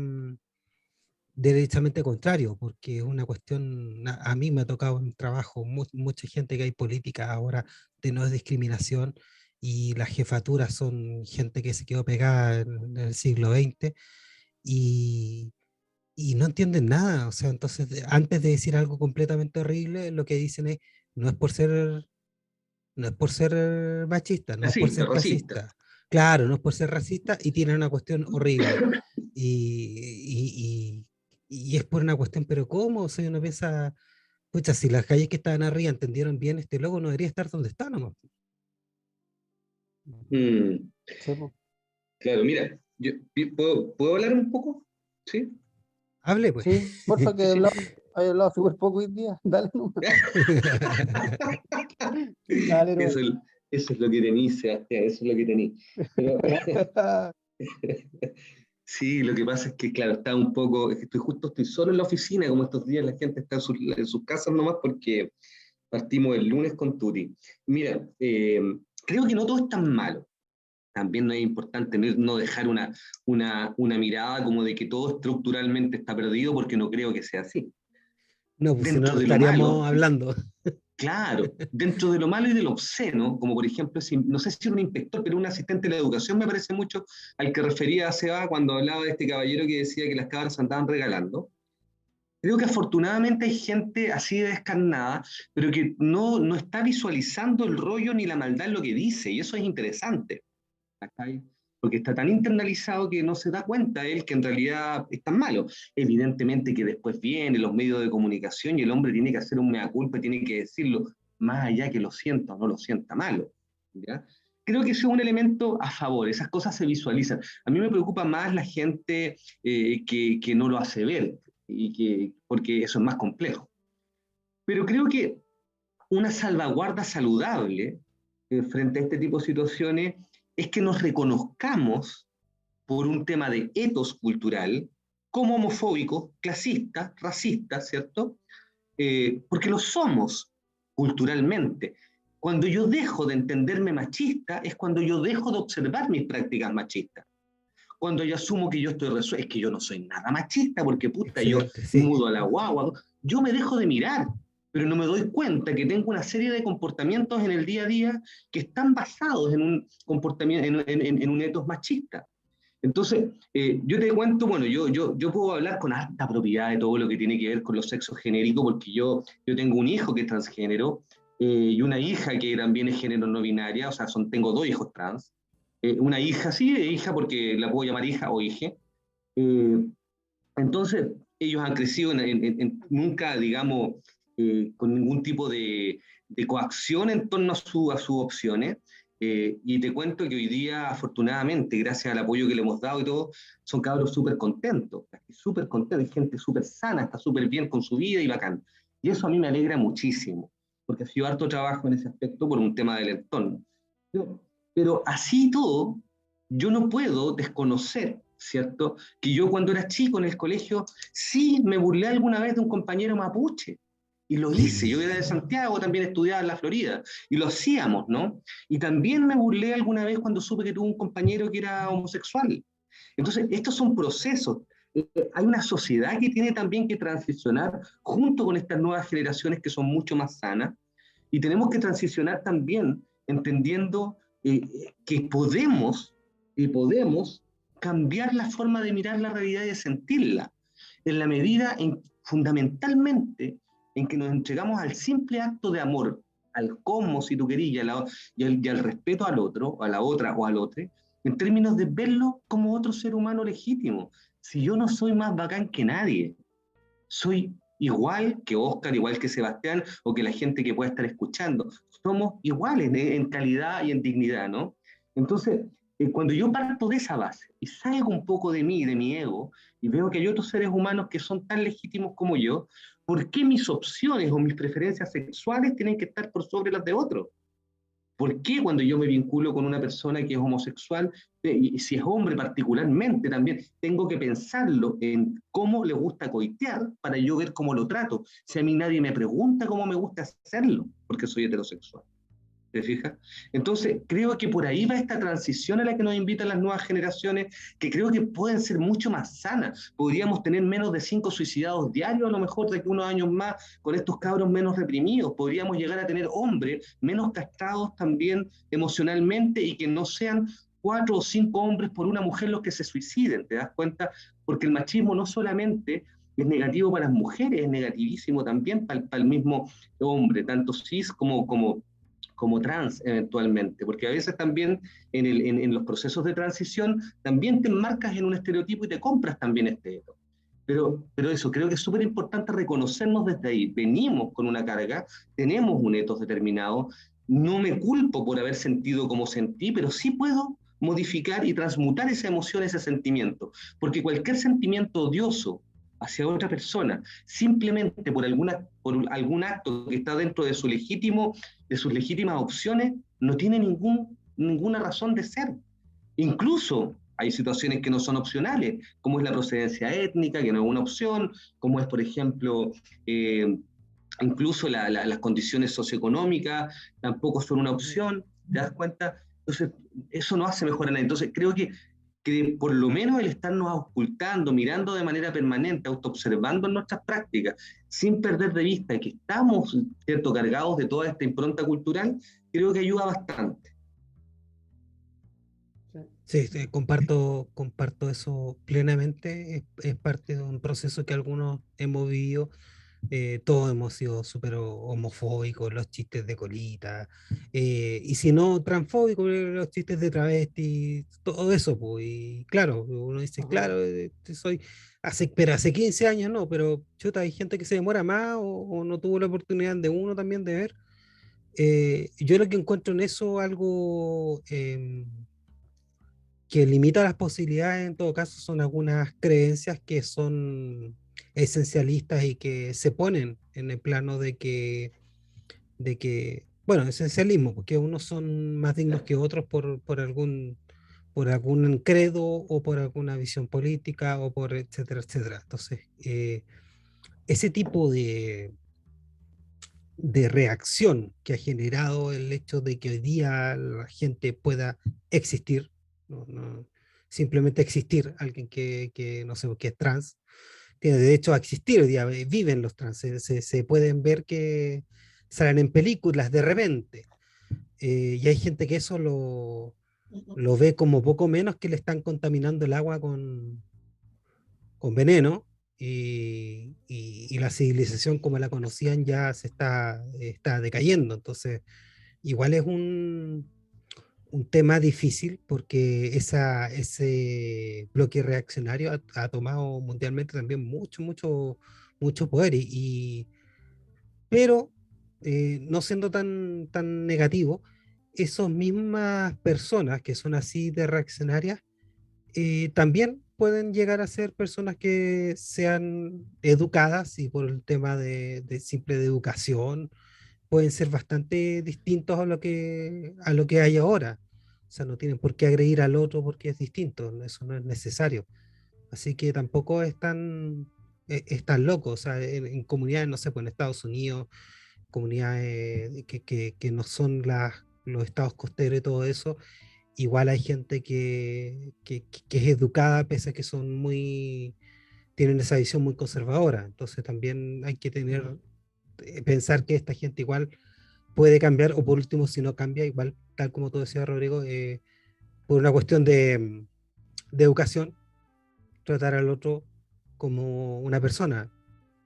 Speaker 1: contrario, porque es una cuestión, a mí me ha tocado en trabajo mucha gente que hay política ahora de no discriminación y las jefaturas son gente que se quedó pegada en el siglo XX y, y no entienden nada, o sea, entonces antes de decir algo completamente horrible, lo que dicen es, no es por ser, no es por ser machista, no es por
Speaker 2: Racista,
Speaker 1: ser
Speaker 2: racista.
Speaker 1: clasista, claro, no es por ser racista y tienen una cuestión horrible. Y, y es por una cuestión, pero ¿cómo? O sea, uno piensa, pucha, si las calles que estaban arriba entendieron bien este logo, no debería estar donde está nomás.
Speaker 2: Mm,
Speaker 3: Sí, po.
Speaker 2: claro, mira, ¿puedo hablar un poco? ¿Sí?
Speaker 1: Hable, pues.
Speaker 3: Sí, porfa, que haya hablado súper poco hoy día. Dale nomás. Dale
Speaker 2: Eso,
Speaker 3: nomás.
Speaker 2: eso es lo que tení, Sebastián, eso es lo que tení. Pero, sí, lo que pasa es que, claro, está un poco, es que estoy solo en la oficina, como estos días la gente está en sus casas nomás porque partimos el lunes con Tuti. Mira, creo que no todo es tan malo. También no es importante no dejar una mirada como de que todo estructuralmente está perdido, porque no creo que sea así.
Speaker 1: No, pues si no,
Speaker 2: Dentro
Speaker 1: no
Speaker 2: de lo
Speaker 1: estaríamos
Speaker 2: malo,
Speaker 1: hablando.
Speaker 2: claro, dentro de lo malo y de lo obsceno, como por ejemplo, no sé si era un inspector, pero un asistente de la educación me parece mucho al que refería a Seba cuando hablaba de este caballero que decía que las cabras andaban regalando. Creo que afortunadamente hay gente así de descarnada, pero que no está visualizando el rollo ni la maldad en lo que dice, y eso es interesante. ¿Cachai? Porque está tan internalizado que no se da cuenta él que en realidad es tan malo. Evidentemente que después vienen los medios de comunicación y el hombre tiene que hacer un mea culpa, tiene que decirlo, más allá que lo sienta o no lo sienta malo. ¿Ya? Creo que ese es un elemento a favor, esas cosas se visualizan. A mí me preocupa más la gente que no lo hace ver, porque eso es más complejo. Pero creo que una salvaguarda saludable frente a este tipo de situaciones es que nos reconozcamos por un tema de etos cultural como homofóbicos, clasistas, racistas, ¿cierto? Porque lo somos culturalmente. Cuando yo dejo de entenderme machista es cuando yo dejo de observar mis prácticas machistas. Cuando yo asumo que yo estoy resuelto, es que yo no soy nada machista porque puta, yo
Speaker 1: Excelente, sí.
Speaker 2: mudo a la guagua, yo me dejo de mirar, pero no me doy cuenta que tengo una serie de comportamientos en el día a día que están basados en un comportamiento, en un etos machista. Entonces, yo te cuento, bueno, yo puedo hablar con alta propiedad de todo lo que tiene que ver con los sexos genéricos, porque yo tengo un hijo que es transgénero y una hija que también es género no binaria, o sea, tengo dos hijos trans. Una hija, sí, hija porque la puedo llamar hija o hije. Eh, entonces, ellos han crecido nunca, digamos, con ningún tipo de coacción en torno a sus opciones. Y te cuento que hoy día, afortunadamente, gracias al apoyo que le hemos dado y todo, son cabros súper contentos, hay gente súper sana, está súper bien con su vida y bacán. Y eso a mí me alegra muchísimo, porque ha sido harto trabajo en ese aspecto por un tema del entorno. Pero, pero así todo, yo no puedo desconocer, ¿cierto? Que yo cuando era chico en el colegio, sí me burlé alguna vez de un compañero mapuche. Y lo hice, yo era de Santiago, también estudiaba en la Florida, y lo hacíamos, ¿no? Y también me burlé alguna vez cuando supe que tuve un compañero que era homosexual. Entonces, estos son procesos. Hay una sociedad que tiene también que transicionar junto con estas nuevas generaciones que son mucho más sanas, y tenemos que transicionar también entendiendo que podemos cambiar la forma de mirar la realidad y de sentirla. en la medida fundamentalmente en que nos entregamos al simple acto de amor, al cosmos, si tú querías, y al respeto al otro, a la otra o al otro, en términos de verlo como otro ser humano legítimo. Si yo no soy más bacán que nadie, soy igual que Oscar, igual que Sebastián, o que la gente que pueda estar escuchando. Somos iguales en calidad y en dignidad, ¿no? Entonces, cuando yo parto de esa base y salgo un poco de mí, de mi ego, y veo que hay otros seres humanos que son tan legítimos como yo, ¿por qué mis opciones o mis preferencias sexuales tienen que estar por sobre las de otros? ¿Por qué cuando yo me vinculo con una persona que es homosexual, y si es hombre particularmente también, tengo que pensarlo en cómo le gusta coitear para yo ver cómo lo trato? Si a mí nadie me pregunta cómo me gusta hacerlo, porque soy heterosexual. ¿Te fijas? Entonces, creo que por ahí va esta transición a la que nos invitan las nuevas generaciones, que creo que pueden ser mucho más sanas. Podríamos tener menos de 5 suicidados diarios, a lo mejor de aquí unos años más, con estos cabros menos reprimidos. Podríamos llegar a tener hombres menos castrados también emocionalmente y que no sean 4 o 5 hombres por una mujer los que se suiciden. ¿Te das cuenta? Porque el machismo no solamente es negativo para las mujeres, es negativísimo también para el mismo hombre, tanto cis como trans eventualmente, porque a veces también en los procesos de transición también te enmarcas en un estereotipo y te compras también este eto. Pero eso, creo que es súper importante reconocernos desde ahí. Venimos con una carga, tenemos un etos determinado, no me culpo por haber sentido como sentí, pero sí puedo modificar y transmutar esa emoción, ese sentimiento, porque cualquier sentimiento odioso hacia otra persona, simplemente por algún acto que está dentro de de sus legítimas opciones, no tiene ninguna razón de ser. Incluso hay situaciones que no son opcionales, como es la procedencia étnica, que no es una opción, como es, por ejemplo, incluso las condiciones socioeconómicas tampoco son una opción, ¿te das cuenta? Entonces, eso no hace mejor a nadie. Entonces, creo que por lo menos el estarnos ocultando, mirando de manera permanente, autoobservando nuestras prácticas, sin perder de vista que estamos, ¿cierto?, cargados de toda esta impronta cultural, creo que ayuda bastante.
Speaker 1: Sí, sí, comparto eso plenamente. Es parte de un proceso que algunos hemos vivido. Todos hemos sido súper homofóbicos, los chistes de colita, y si no, transfóbicos, los chistes de travesti, todo eso, pues. Y claro, uno dice,
Speaker 3: Ajá.
Speaker 1: claro, pero hace 15 años no, pero chuta, hay gente que se demora más o no tuvo la oportunidad de uno también de ver. Yo lo que encuentro en eso algo que limita las posibilidades en todo caso son algunas creencias que son esencialistas y que se ponen en el plano bueno, esencialismo, porque unos son más dignos que otros por algún credo o por alguna visión política o por etcétera, etcétera. Entonces, ese tipo de reacción que ha generado el hecho de que hoy día la gente pueda existir, simplemente existir, alguien que no sé, que es trans, tiene derecho a existir, hoy día viven los trans, se pueden ver que salen en películas de repente, y hay gente que eso lo ve como poco menos que le están contaminando el agua con veneno, y la civilización como la conocían ya está decayendo. Entonces, igual es un tema difícil porque ese bloque reaccionario ha tomado mundialmente también mucho poder. Pero no siendo tan negativo, esas mismas personas que son así de reaccionarias también pueden llegar a ser personas que sean educadas y por el tema de simple de educación pueden ser bastante distintos a lo que hay ahora. O sea, no tienen por qué agredir al otro porque es distinto, eso no es necesario. Así que tampoco es tan loco. O sea, en comunidades, no sé, pues en Estados Unidos, comunidades que no son los estados costeros y todo eso, igual hay gente que es educada pese a que tienen esa visión muy conservadora. Entonces también hay que pensar que esta gente igual puede cambiar, o por último, si no cambia, igual, tal como tú decías, Rodrigo, por una cuestión de educación, tratar al otro como una persona,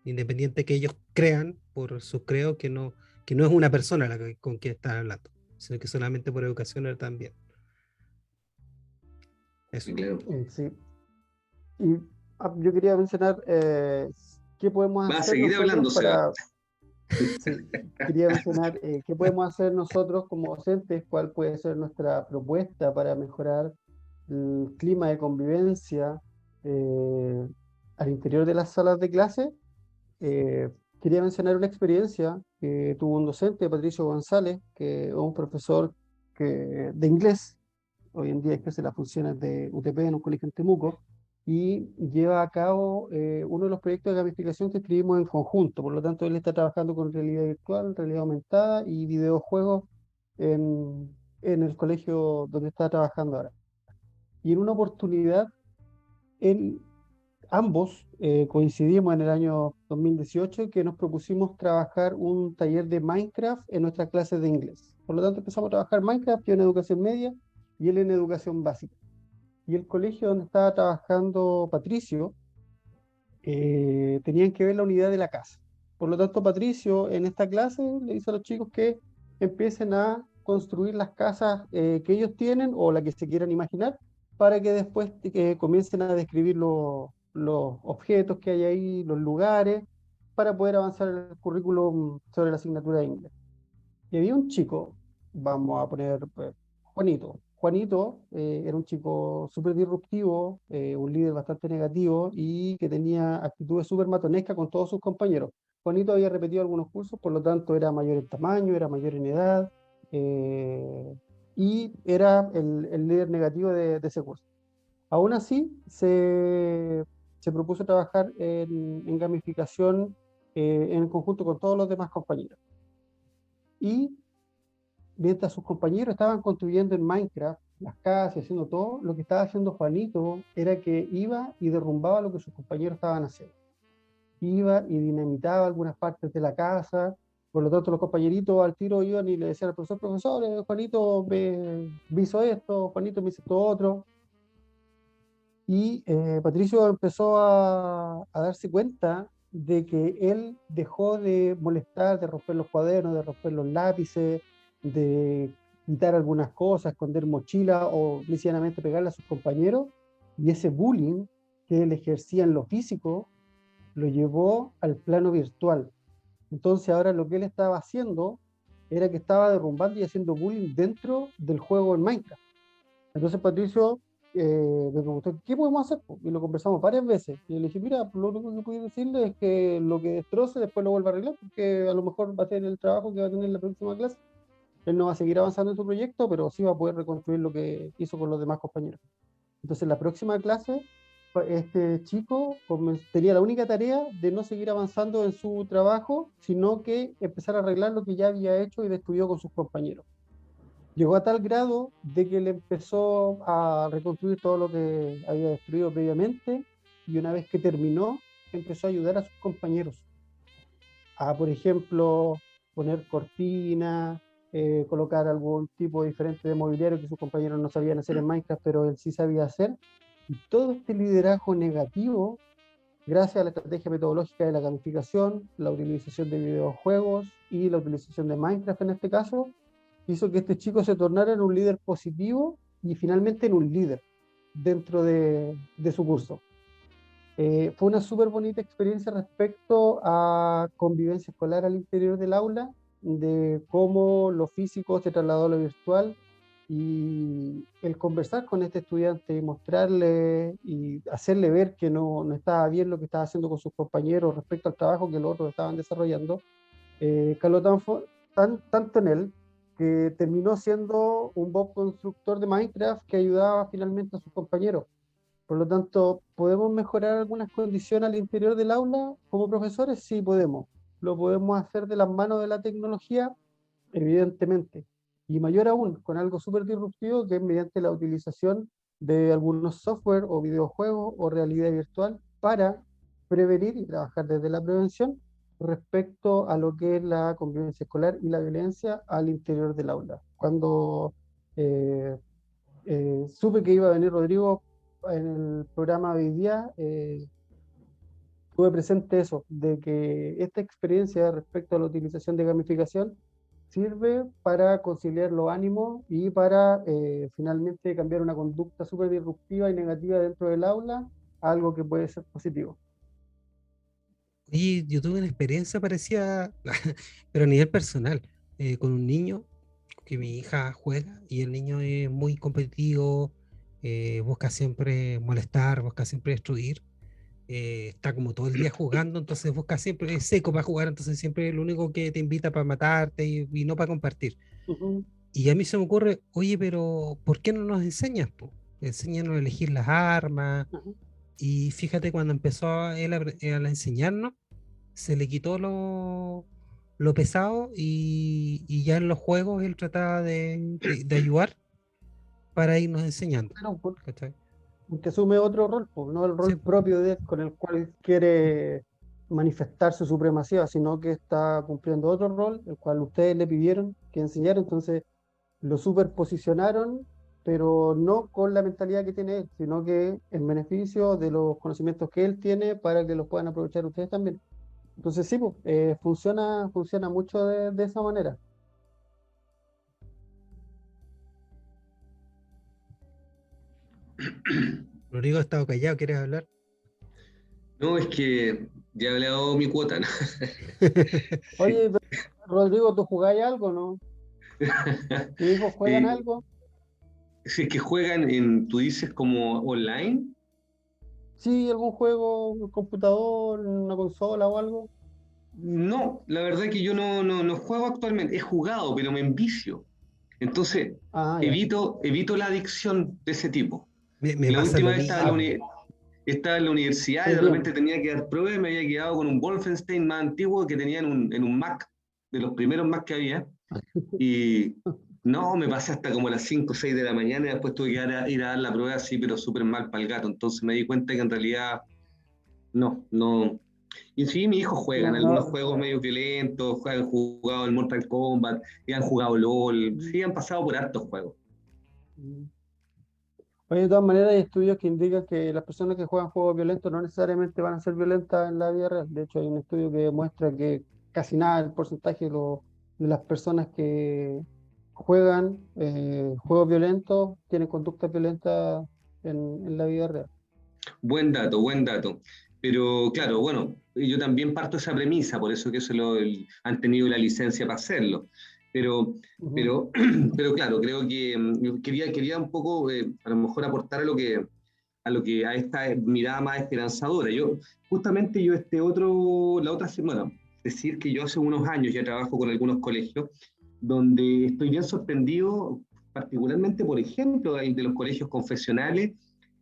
Speaker 1: independiente que ellos crean por su creo que no es una persona con quien están hablando, sino que solamente por educación también. Eso.
Speaker 2: Sí, claro.
Speaker 3: Sí. Y yo quería mencionar qué podemos
Speaker 2: Va a
Speaker 3: hacer
Speaker 2: seguir
Speaker 3: nosotros
Speaker 2: hablando, Seba.
Speaker 3: para... Sí, quería mencionar qué podemos hacer nosotros como docentes, cuál puede ser nuestra propuesta para mejorar el clima de convivencia al interior de las salas de clase. Quería mencionar una experiencia que tuvo un docente, Patricio González, que es un profesor de inglés, hoy en día ejerce las funciones de UTP en un colegio en Temuco, y lleva a cabo uno de los proyectos de gamificación que escribimos en conjunto. Por lo tanto, él está trabajando con realidad virtual, realidad aumentada y videojuegos en el colegio donde está trabajando ahora. Y en una oportunidad, él ambos coincidimos en el año 2018 que nos propusimos trabajar un taller de Minecraft en nuestras clases de inglés. Por lo tanto, empezamos a trabajar Minecraft, yo en educación media y él en educación básica. Y el colegio donde estaba trabajando Patricio tenían que ver la unidad de la casa. Por lo tanto, Patricio en esta clase le dice a los chicos que empiecen a construir las casas que ellos tienen o la que se quieran imaginar para que después comiencen a describir los objetos que hay ahí, los lugares, para poder avanzar el currículum sobre la asignatura de inglés. Y había un chico, vamos a poner Juanito. Juanito era un chico súper disruptivo, un líder bastante negativo y que tenía actitudes súper matonescas con todos sus compañeros. Juanito había repetido algunos cursos, por lo tanto era mayor en tamaño, era mayor en edad y era el líder negativo de ese curso. Aún así, se propuso trabajar en gamificación en conjunto con todos los demás compañeros. Y mientras sus compañeros estaban construyendo en Minecraft las casas y haciendo todo, lo que estaba haciendo Juanito era que iba y derrumbaba lo que sus compañeros estaban haciendo. Iba y dinamitaba algunas partes de la casa, por lo tanto los compañeritos al tiro iban y le decían al profesor, profesor, Juanito me hizo esto, Juanito me hizo esto otro. Y Patricio empezó a darse cuenta de que él dejó de molestar, de romper los cuadernos, de romper los lápices, de quitar algunas cosas, esconder mochila o ligeramente pegarle a sus compañeros. Y ese bullying que él ejercía en lo físico lo llevó al plano virtual. Entonces ahora lo que él estaba haciendo era que estaba derrumbando y haciendo bullying dentro del juego en Minecraft. Entonces Patricio me preguntó, ¿qué podemos hacer? Y lo conversamos varias veces. Y le dije, mira, lo único que puedo decirle es que lo que destroce después lo vuelva a arreglar, porque a lo mejor va a ser el trabajo que va a tener en la próxima clase. Él no va a seguir avanzando en su proyecto, pero sí va a poder reconstruir lo que hizo con los demás compañeros. Entonces, la próxima clase, este chico tenía la única tarea de no seguir avanzando en su trabajo, sino que empezar a arreglar lo que ya había hecho y destruyó con sus compañeros. Llegó a tal grado de que le empezó a reconstruir todo lo que había destruido previamente y una vez que terminó, empezó a ayudar a sus compañeros a, por ejemplo, poner cortinas, colocar algún tipo diferente de mobiliario que sus compañeros no sabían hacer en Minecraft, pero él sí sabía hacer. Y todo este liderazgo negativo, gracias a la estrategia metodológica de la gamificación, la utilización de videojuegos y la utilización de Minecraft en este caso, hizo que este chico se tornara en un líder positivo y finalmente en un líder dentro de su curso. Fue una súper bonita experiencia respecto a convivencia escolar al interior del aula, de cómo lo físico se trasladó a lo virtual y el conversar con este estudiante y mostrarle y hacerle ver que no estaba bien lo que estaba haciendo con sus compañeros respecto al trabajo que los otros estaban desarrollando, caló tanto en él que terminó siendo un Bob constructor de Minecraft que ayudaba finalmente a sus compañeros. Por lo tanto, ¿podemos mejorar algunas condiciones al interior del aula como profesores? Sí, podemos. ¿Lo podemos hacer de las manos de la tecnología? Evidentemente. Y mayor aún, con algo súper disruptivo que es mediante la utilización de algunos software o videojuegos o realidad virtual para prevenir y trabajar desde la prevención respecto a lo que es la convivencia escolar y la violencia al interior del aula. Cuando eh, supe que iba a venir Rodrigo en el programa de hoy día, tuve presente eso, de que esta experiencia respecto a la utilización de gamificación sirve para conciliar los ánimos y para finalmente cambiar una conducta súper disruptiva y negativa dentro del aula a algo que puede ser positivo.
Speaker 1: Y yo tuve una experiencia parecida, pero a nivel personal, con un niño que mi hija juega y el niño es muy competitivo, busca siempre molestar, busca siempre destruir, está como todo el día jugando, entonces busca siempre, es seco para jugar, entonces siempre es lo único que te invita para matarte y no para compartir.
Speaker 3: Ujú,
Speaker 1: Y a mí se me ocurre, oye, pero ¿por qué no nos enseñas, po? Enséñanos a elegir las armas.
Speaker 3: ujú.
Speaker 1: Y fíjate, cuando empezó él a enseñarnos, se le quitó lo pesado y ya en los juegos él trataba de ayudar para irnos enseñando.
Speaker 3: Claro,
Speaker 1: ¿Cachai?
Speaker 3: porque asume otro rol, pues, no el
Speaker 1: Sí,
Speaker 3: rol propio de él con el cual quiere manifestar su supremacía, sino que está cumpliendo otro rol, el cual ustedes le pidieron que enseñara, entonces lo superposicionaron, pero no con la mentalidad que tiene él, sino que en beneficio de los conocimientos que él tiene para que los puedan aprovechar ustedes también. Entonces sí, pues, funciona mucho de esa manera.
Speaker 1: Rodrigo ha estado callado, ¿quieres hablar?
Speaker 2: No, es que ya he hablado mi cuota, ¿no? Sí.
Speaker 3: Oye, pero, Rodrigo, ¿tú jugáis algo, no? ¿Tus hijos juegan
Speaker 2: Eh,
Speaker 3: algo?
Speaker 2: si es que juegan en, tú dices como online,
Speaker 3: Sí, algún juego, un computador, una consola o algo.
Speaker 2: no, la verdad que yo no juego actualmente, he jugado, pero me envicio. Entonces,
Speaker 3: Ah, ya.
Speaker 2: evito la adicción de ese tipo.
Speaker 1: Me
Speaker 2: La
Speaker 1: pasa
Speaker 2: última
Speaker 1: lo
Speaker 2: vez
Speaker 3: Ah,
Speaker 1: mismo.
Speaker 2: estaba en la universidad
Speaker 3: te
Speaker 2: y de repente
Speaker 3: entiendo.
Speaker 2: tenía que dar pruebas y me había quedado con un Wolfenstein más antiguo que tenía en un Mac, de los primeros Mac que había. Y no, me pasé hasta como las 5 o 6 de la mañana y después tuve que ir a dar la prueba así, pero súper mal para el gato. Entonces me di cuenta que en realidad no. Y sí, mis hijos juegan
Speaker 3: No,
Speaker 2: algunos
Speaker 3: no.
Speaker 2: juegos medio violentos, han jugado el Mortal Kombat, y han jugado LOL,
Speaker 3: Mm,
Speaker 2: sí, han pasado por hartos juegos.
Speaker 3: mm. Oye, de todas maneras, hay estudios que indican que las personas que juegan juegos violentos no necesariamente van a ser violentas en la vida real. De hecho, hay un estudio que demuestra que casi nada el porcentaje de las personas que juegan juegos violentos tienen conductas violentas en la vida real.
Speaker 2: Buen dato, buen dato. Pero claro, bueno, yo también parto de esa premisa, por eso que han tenido la licencia para hacerlo. Pero,
Speaker 3: Ujú.
Speaker 2: pero, pero claro, creo que quería un poco, a lo mejor aportar a esta mirada más esperanzadora. Justamente yo la otra semana, decir que yo hace unos años ya trabajo con algunos colegios donde estoy bien sorprendido, particularmente, por ejemplo, de los colegios confesionales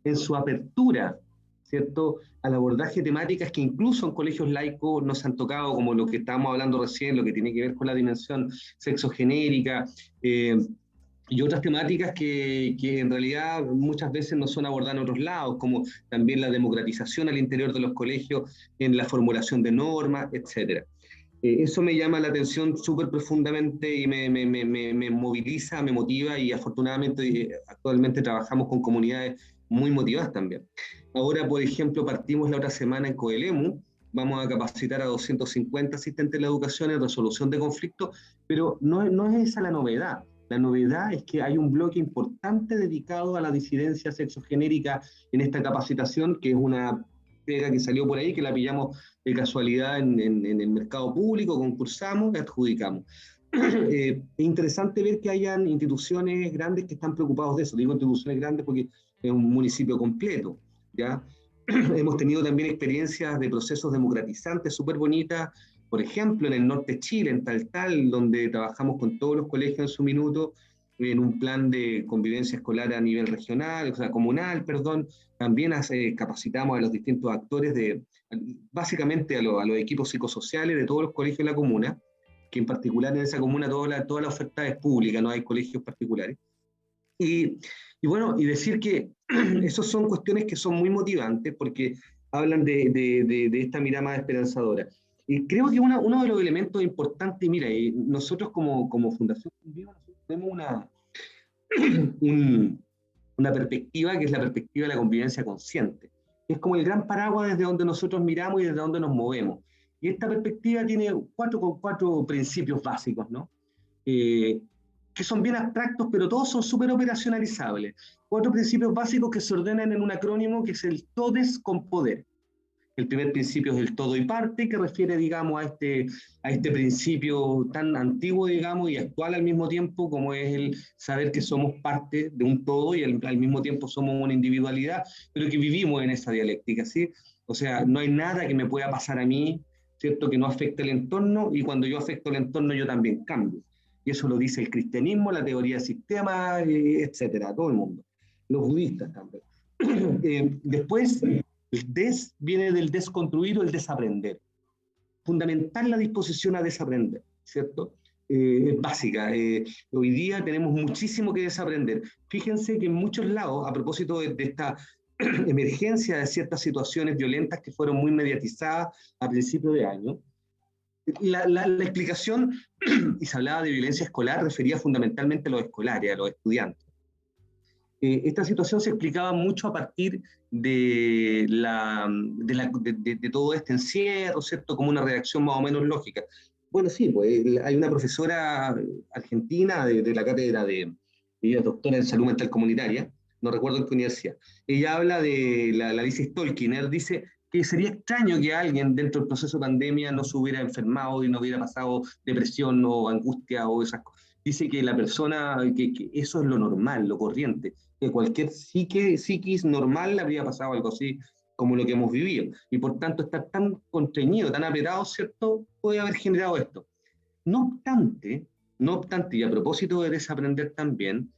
Speaker 2: en su apertura, ¿cierto? Al abordaje de temáticas que incluso en colegios laicos nos han tocado, como lo que estábamos hablando recién, lo que tiene que ver con la dimensión sexogenérica, y otras temáticas que en realidad muchas veces no son abordadas en otros lados, como también la democratización al interior de los colegios en la formulación de normas, etcétera. Eso me llama la atención súper profundamente y me moviliza, me motiva y afortunadamente actualmente trabajamos con comunidades muy motivadas también. Ahora, por ejemplo, partimos la otra semana en Coelemu, vamos a capacitar a 250 asistentes de la educación en resolución de conflictos, pero no es esa la novedad. La novedad es que hay un bloque importante dedicado a la disidencia sexogenérica en esta capacitación, que es una pega que salió por ahí, que la pillamos de casualidad en el mercado público, concursamos y adjudicamos. Es interesante ver que hayan instituciones grandes que están preocupados de eso. Digo instituciones grandes porque es un municipio completo, ¿ya? Hemos tenido también experiencias de procesos democratizantes súper bonitas, por ejemplo, en el norte de Chile, en Taltal, donde trabajamos con todos los colegios en su minuto, en un plan de convivencia escolar a nivel regional, o sea, comunal, perdón. También capacitamos a los distintos actores, básicamente a los equipos psicosociales de todos los colegios de la comuna, que en particular en esa comuna toda la oferta es pública, no hay colegios particulares. Y, y bueno, y decir que esas son cuestiones que son muy motivantes porque hablan de esta mirada más esperanzadora. Y creo que uno de los elementos importantes, mira, y nosotros como Fundación Convivo, nosotros tenemos un, una perspectiva que es la perspectiva de la convivencia consciente. Es como el gran paraguas desde donde nosotros miramos y desde donde nos movemos. Y esta perspectiva tiene cuatro principios básicos, ¿no? Eh, que son bien abstractos, pero todos son súper operacionalizables. Cuatro principios básicos que se ordenan en un acrónimo que es el todes con poder. El primer principio es el todo y parte, que refiere, digamos, a este principio tan antiguo, digamos, y actual al mismo tiempo, como es el saber que somos parte de un todo y al mismo tiempo somos una individualidad, pero que vivimos en esa dialéctica, ¿sí? O sea, no hay nada que me pueda pasar a mí, ¿cierto?, que no afecte el entorno, y cuando yo afecto el entorno yo también cambio. Y eso lo dice el cristianismo, la teoría del sistema, etcétera, todo el mundo. Los budistas también. Después, el des viene del desconstruir o el desaprender. Fundamental la disposición a desaprender, ¿cierto? Es básica. Hoy día tenemos muchísimo que desaprender. Fíjense que en muchos lados, a propósito de esta emergencia de ciertas situaciones violentas que fueron muy mediatizadas a principios de año, la explicación, y se hablaba de violencia escolar, refería fundamentalmente a los escolares, a los estudiantes. Esta situación se explicaba mucho a partir de todo este encierro, ¿cierto? Como una reacción más o menos lógica. Bueno, sí, pues hay una profesora argentina de la cátedra ella es doctora en salud mental comunitaria, no recuerdo en qué universidad. Ella habla de la Alicia Stolkiner, dice que sería extraño que alguien dentro del proceso de pandemia no se hubiera enfermado y no hubiera pasado depresión o angustia o esas cosas. Dice que la persona, que eso es lo normal, lo corriente, que cualquier psiquis normal le habría pasado algo así como lo que hemos vivido. Y por tanto, estar tan constreñido, tan apretado, ¿cierto?, puede haber generado esto. No obstante, no obstante, y a propósito de desaprender también,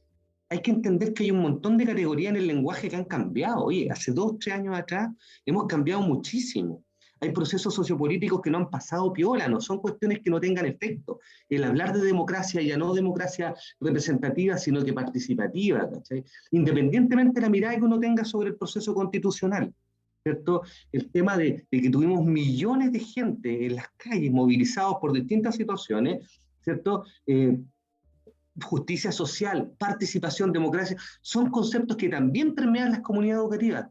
Speaker 2: hay que entender que hay un montón de categorías en el lenguaje que han cambiado. Oye, hace 2 o 3 años atrás hemos cambiado muchísimo. Hay procesos sociopolíticos que no han pasado piola, no son cuestiones que no tengan efecto. El hablar de democracia, ya no democracia representativa, sino que participativa, ¿cachai? Independientemente de la mirada que uno tenga sobre el proceso constitucional, ¿cierto? El tema de que tuvimos millones de gente en las calles movilizados por distintas situaciones, ¿cierto? Justicia social, participación, democracia, son conceptos que también permean las comunidades educativas.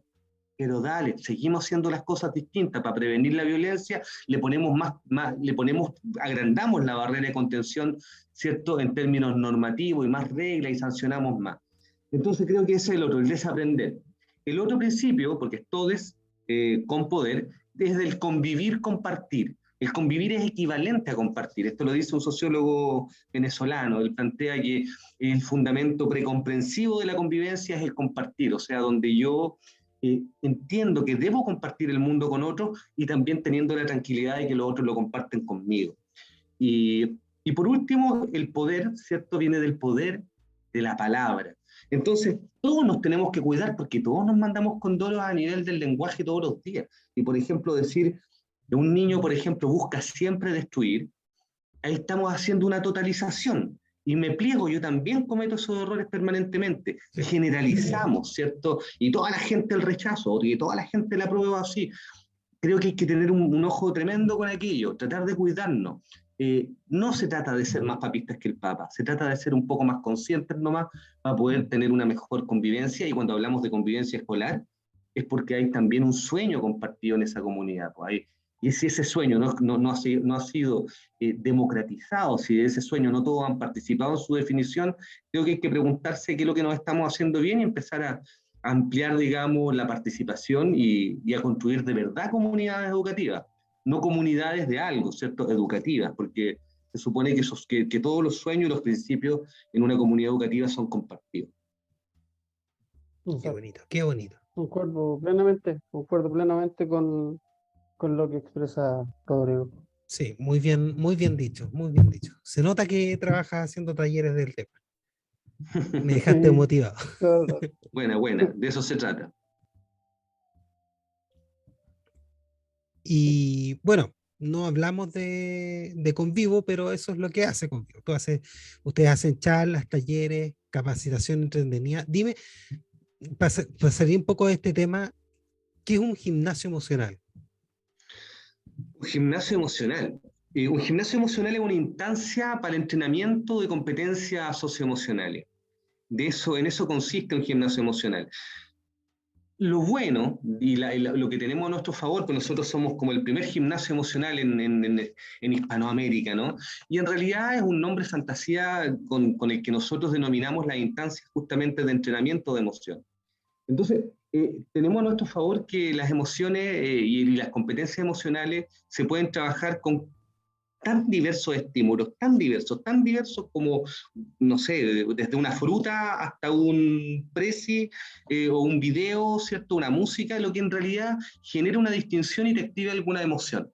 Speaker 2: Pero dale, seguimos haciendo las cosas distintas. Para prevenir la violencia, agrandamos la barrera de contención, ¿cierto?, en términos normativos y más reglas y sancionamos más. Entonces creo que ese es el otro, el desaprender. El otro principio, porque es todes con poder, es del convivir, compartir. El convivir es equivalente a compartir. Esto lo dice un sociólogo venezolano. Él plantea que el fundamento precomprensivo de la convivencia es el compartir, o sea, donde yo entiendo que debo compartir el mundo con otros y también teniendo la tranquilidad de que los otros lo comparten conmigo. Y por último, el poder, ¿cierto?, viene del poder de la palabra. Entonces, todos nos tenemos que cuidar porque todos nos mandamos condoros a nivel del lenguaje todos los días. Y, por ejemplo, decir que un niño, por ejemplo, busca siempre destruir, ahí estamos haciendo una totalización. Y me pliego, yo también cometo esos errores permanentemente. Generalizamos, ¿cierto? Y toda la gente el rechazo, y toda la gente la prueba así. Creo que hay que tener un ojo tremendo con aquello, tratar de cuidarnos. No se trata de ser más papistas que el Papa, se trata de ser un poco más conscientes nomás para poder tener una mejor convivencia, y cuando hablamos de convivencia escolar es porque hay también un sueño compartido en esa comunidad. Pues y si ese sueño no ha sido democratizado, si de ese sueño no todos han participado en su definición, creo que hay que preguntarse qué es lo que nos estamos haciendo bien y empezar a ampliar, digamos, la participación y a construir de verdad comunidades educativas, no comunidades de algo, ¿cierto?, educativas, porque se supone que todos los sueños y los principios en una comunidad educativa son compartidos.
Speaker 1: Qué bonito, qué bonito.
Speaker 3: Concuerdo plenamente con lo que expresa Rodrigo.
Speaker 1: Sí, muy bien dicho, muy bien dicho. Se nota que trabajas haciendo talleres del tema. Me dejaste
Speaker 3: Sí,
Speaker 1: motivado.
Speaker 3: claro.
Speaker 2: Buena, de eso se trata.
Speaker 1: Y bueno, no hablamos de Convivo, pero eso es lo que hace Convivo. Ustedes hacen charlas, talleres, capacitación entretenida. Dime, pasaría un poco de este tema, ¿qué es un gimnasio emocional?
Speaker 2: Un gimnasio emocional. Un gimnasio emocional es una instancia para el entrenamiento de competencias socioemocionales. En eso consiste un gimnasio emocional. Lo bueno y lo que tenemos a nuestro favor, que nosotros somos como el primer gimnasio emocional en Hispanoamérica, ¿no? Y en realidad es un nombre fantasía con el que nosotros denominamos las instancias justamente de entrenamiento de emoción. Entonces, tenemos a nuestro favor que las emociones y las competencias emocionales se pueden trabajar con tan diversos estímulos, tan diversos como, no sé, desde una fruta hasta un prezi o un video, ¿cierto? Una música, lo que en realidad genera una distinción y te activa alguna emoción.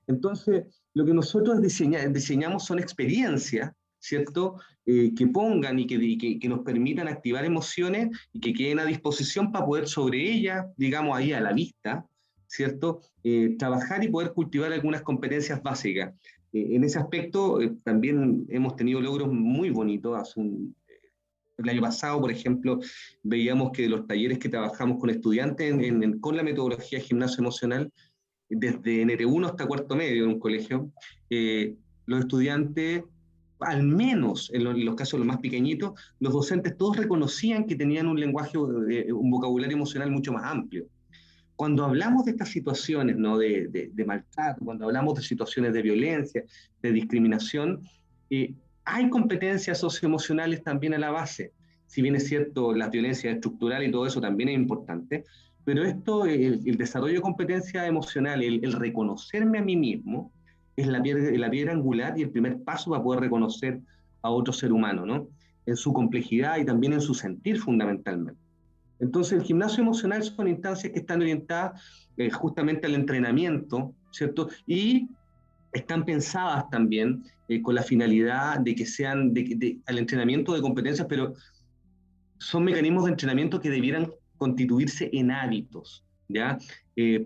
Speaker 2: Entonces, lo que nosotros diseñamos son experiencias, ¿cierto? Que pongan que nos permitan activar emociones y que queden a disposición para poder sobre ellas, digamos ahí a la vista, ¿cierto? Trabajar y poder cultivar algunas competencias básicas. En ese aspecto también hemos tenido logros muy bonitos. El año pasado, por ejemplo, veíamos que los talleres que trabajamos con estudiantes con la metodología de gimnasio emocional, desde NT1 hasta cuarto medio en un colegio, los estudiantes, al menos en los casos los más pequeñitos, los docentes todos reconocían que tenían un lenguaje, un vocabulario emocional mucho más amplio. Cuando hablamos de estas situaciones, ¿no? de maltrato, cuando hablamos de situaciones de violencia, de discriminación, hay competencias socioemocionales también a la base. Si bien es cierto, la violencia estructural y todo eso también es importante, pero esto, el desarrollo de competencia emocional, el reconocerme a mí mismo, es la piedra angular y el primer paso para poder reconocer a otro ser humano, ¿no? En su complejidad y también en su sentir fundamentalmente. Entonces, el gimnasio emocional son instancias que están orientadas justamente al entrenamiento, ¿cierto? Y están pensadas también con la finalidad de que sean al entrenamiento de competencias, pero son mecanismos de entrenamiento que debieran constituirse en hábitos, ¿ya?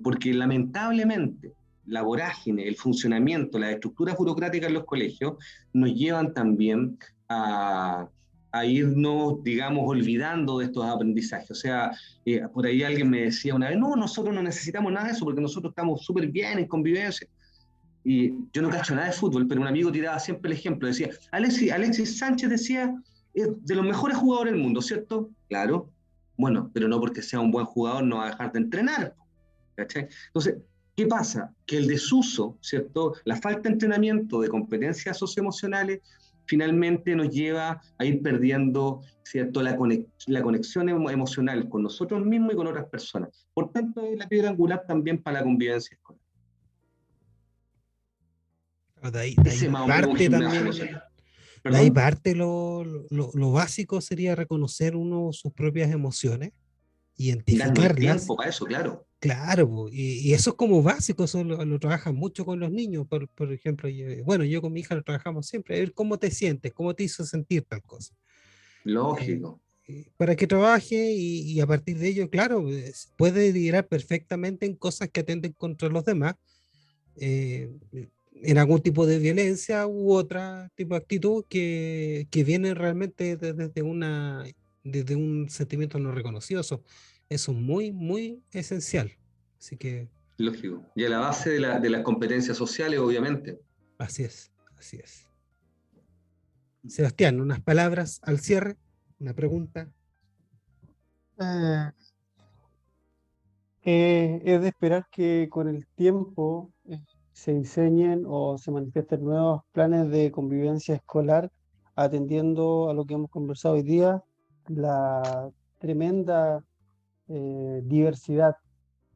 Speaker 2: Porque lamentablemente la vorágine, el funcionamiento, las estructuras burocráticas en los colegios nos llevan también a irnos, digamos, olvidando de estos aprendizajes. O sea, por ahí alguien me decía una vez, no, nosotros no necesitamos nada de eso porque nosotros estamos súper bien en convivencia. Y yo no cacho nada de fútbol, pero un amigo tiraba siempre el ejemplo, decía, Alexis Sánchez decía, es de los mejores jugadores del mundo, ¿cierto? Claro. Bueno, pero no porque sea un buen jugador no va a dejar de entrenar. ¿Cachai? Entonces, ¿qué pasa? Que el desuso, ¿cierto? La falta de entrenamiento de competencias socioemocionales finalmente nos lleva a ir perdiendo, ¿cierto? La conexión emocional con nosotros mismos y con otras personas. Por tanto, es la piedra angular también para la convivencia escolar.
Speaker 1: De ahí
Speaker 2: Ese más o menos un
Speaker 1: parte
Speaker 2: gimnasio
Speaker 1: también,
Speaker 2: emocional.
Speaker 1: de ahí
Speaker 2: ¿Perdón?
Speaker 1: parte lo básico sería reconocer uno sus propias emociones,
Speaker 2: Darnos el
Speaker 1: identificarlas.
Speaker 2: tiempo para eso, claro.
Speaker 1: Claro, po, y eso es como básico, eso lo trabajan mucho con los niños, por ejemplo, bueno, yo con mi hija lo trabajamos siempre, a ver cómo te sientes, cómo te hizo sentir tal cosa, eh,
Speaker 2: Lógico.
Speaker 1: para que trabaje y a partir de ello, claro, puede liderar perfectamente en cosas que atenten contra los demás, eh, en algún tipo de violencia u otra tipo de actitud que viene realmente desde un sentimiento no reconocido. Eso es muy, muy esencial. Así que
Speaker 2: Lógico. Y a la base de las competencias sociales, obviamente.
Speaker 1: así es, así es. Sebastián, unas palabras al cierre, una pregunta.
Speaker 3: Eh, es de esperar que con el tiempo se diseñen o se manifiesten nuevos planes de convivencia escolar, atendiendo a lo que hemos conversado hoy día, la tremenda diversidad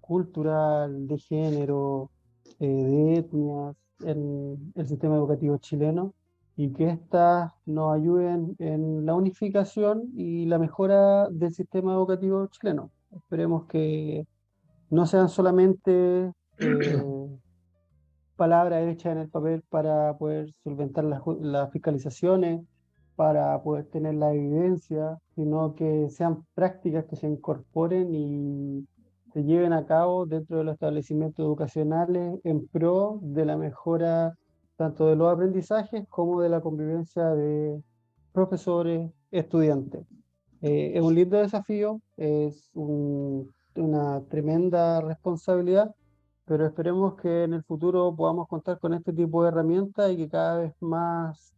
Speaker 3: cultural, de género, de etnias en el sistema educativo chileno, y que éstas nos ayuden en la unificación y la mejora del sistema educativo chileno. Esperemos que no sean solamente palabras hechas en el papel para poder solventar las fiscalizaciones, para poder tener la evidencia, sino que sean prácticas que se incorporen y se lleven a cabo dentro de los establecimientos educacionales en pro de la mejora tanto de los aprendizajes como de la convivencia de profesores, estudiantes. Es un lindo desafío, una tremenda responsabilidad, pero esperemos que en el futuro podamos contar con este tipo de herramientas y que cada vez más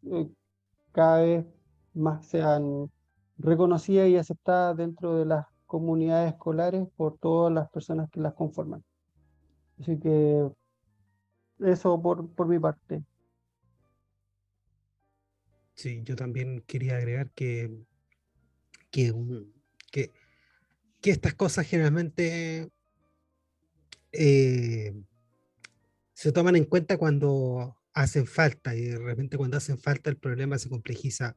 Speaker 3: sean reconocidas y aceptadas dentro de las comunidades escolares por todas las personas que las conforman. Así que eso por mi parte.
Speaker 1: Sí, yo también quería agregar que, un- que, que estas cosas generalmente eh, se toman en cuenta cuando hacen falta, y de repente cuando hacen falta el problema se complejiza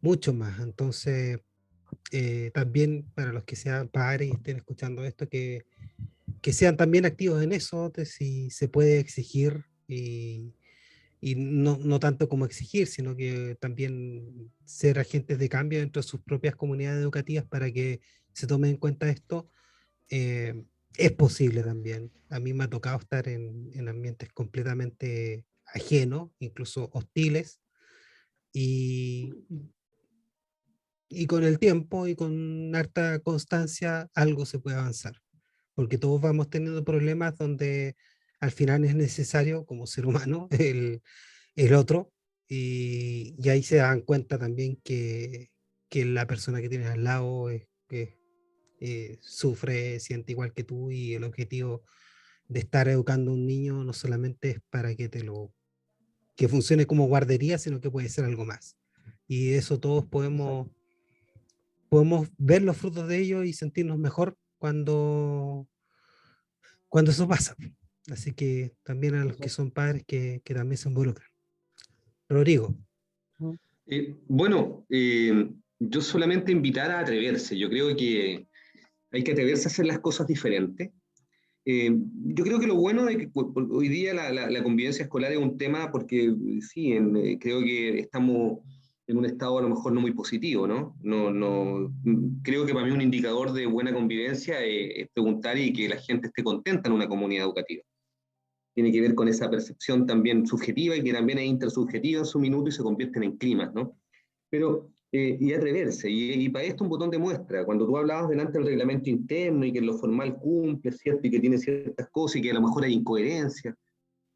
Speaker 1: mucho más. Entonces, también para los que sean padres y estén escuchando esto, que sean también activos en eso, de si se puede exigir y no tanto como exigir, sino que también ser agentes de cambio dentro de sus propias comunidades educativas para que se tome en cuenta esto. eh, es posible también. A mí me ha tocado estar en ambientes completamente ajenos, incluso hostiles, y, y con el tiempo y con harta constancia algo se puede avanzar, porque todos vamos teniendo problemas donde al final es necesario como ser humano el otro, y ahí se dan cuenta también que la persona que tienes al lado es, que sufre, siente igual que tú, y el objetivo de estar educando a un niño no solamente es para que funcione como guardería, sino que puede ser algo más. Y eso todos podemos ver los frutos de ello y sentirnos mejor cuando eso pasa. Así que también a los que son padres que también se involucran. Rodrigo.
Speaker 3: Ujú.
Speaker 2: Bueno, yo solamente invitar a atreverse. Yo creo que hay que atreverse a hacer las cosas diferentes. Yo creo que lo bueno de que hoy día la convivencia escolar es un tema porque sí, creo que estamos en un estado a lo mejor no muy positivo, ¿no? Creo que para mí un indicador de buena convivencia es preguntar y que la gente esté contenta en una comunidad educativa. Tiene que ver con esa percepción también subjetiva y que también es intersubjetiva en su minuto y se convierten en climas, ¿no? Pero, y atreverse, y para esto un botón de muestra. Cuando tú hablabas delante del reglamento interno y que en lo formal cumple, ¿cierto? Y que tiene ciertas cosas y que a lo mejor hay incoherencia.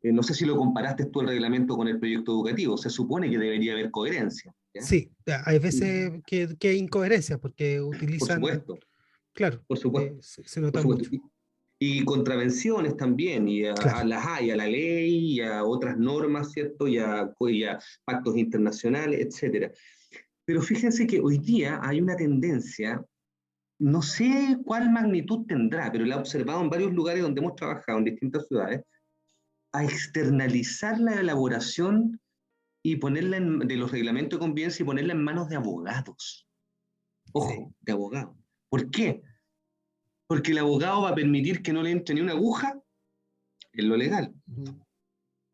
Speaker 2: No sé si lo comparaste tú el reglamento con el proyecto educativo. Se supone que debería haber coherencia, ¿ya?
Speaker 1: Sí, hay veces que hay incoherencias porque
Speaker 2: Por
Speaker 1: utilizan,
Speaker 2: supuesto,
Speaker 1: claro,
Speaker 2: por supuesto,
Speaker 1: se
Speaker 2: por
Speaker 1: nota
Speaker 2: supuesto.
Speaker 1: mucho.
Speaker 2: Y contravenciones también, y a
Speaker 1: Claro,
Speaker 2: las hay, a la ley, y a otras normas, ¿cierto? Y a pactos internacionales, etcétera. Pero fíjense que hoy día hay una tendencia, no sé cuál magnitud tendrá, pero la he observado en varios lugares donde hemos trabajado, en distintas ciudades, a externalizar la elaboración y de los reglamentos de convivencia y ponerla en manos de abogados.
Speaker 1: sí.
Speaker 2: Ojo, de abogados. ¿Por qué? Porque el abogado va a permitir que no le entre ni una aguja en lo legal.
Speaker 3: Ujú.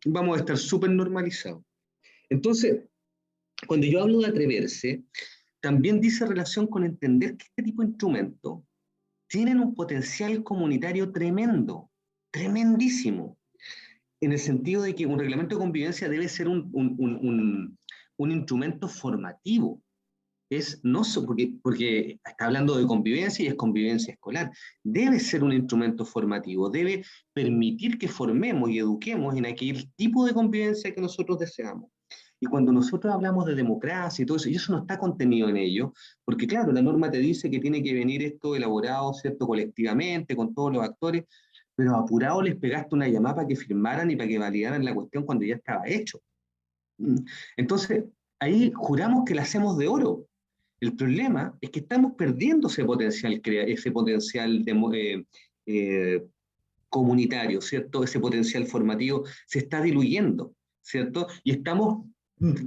Speaker 2: Vamos a estar súper normalizados. Entonces, cuando yo hablo de atreverse, también dice relación con entender que este tipo de instrumentos tienen un potencial comunitario tremendo, tremendísimo, en el sentido de que un reglamento de convivencia debe ser un instrumento formativo. No porque está hablando de convivencia y es convivencia escolar. Debe ser un instrumento formativo, debe permitir que formemos y eduquemos en aquel tipo de convivencia que nosotros deseamos. Y cuando nosotros hablamos de democracia y eso no está contenido en ello, porque claro, la norma te dice que tiene que venir esto elaborado, ¿cierto?, colectivamente, con todos los actores, pero apurado les pegaste una llamada para que firmaran y para que validaran la cuestión cuando ya estaba hecho. Entonces, ahí juramos que la hacemos de oro. El problema es que estamos perdiendo ese potencial comunitario, ¿cierto? Ese potencial formativo se está diluyendo, ¿cierto? Y estamos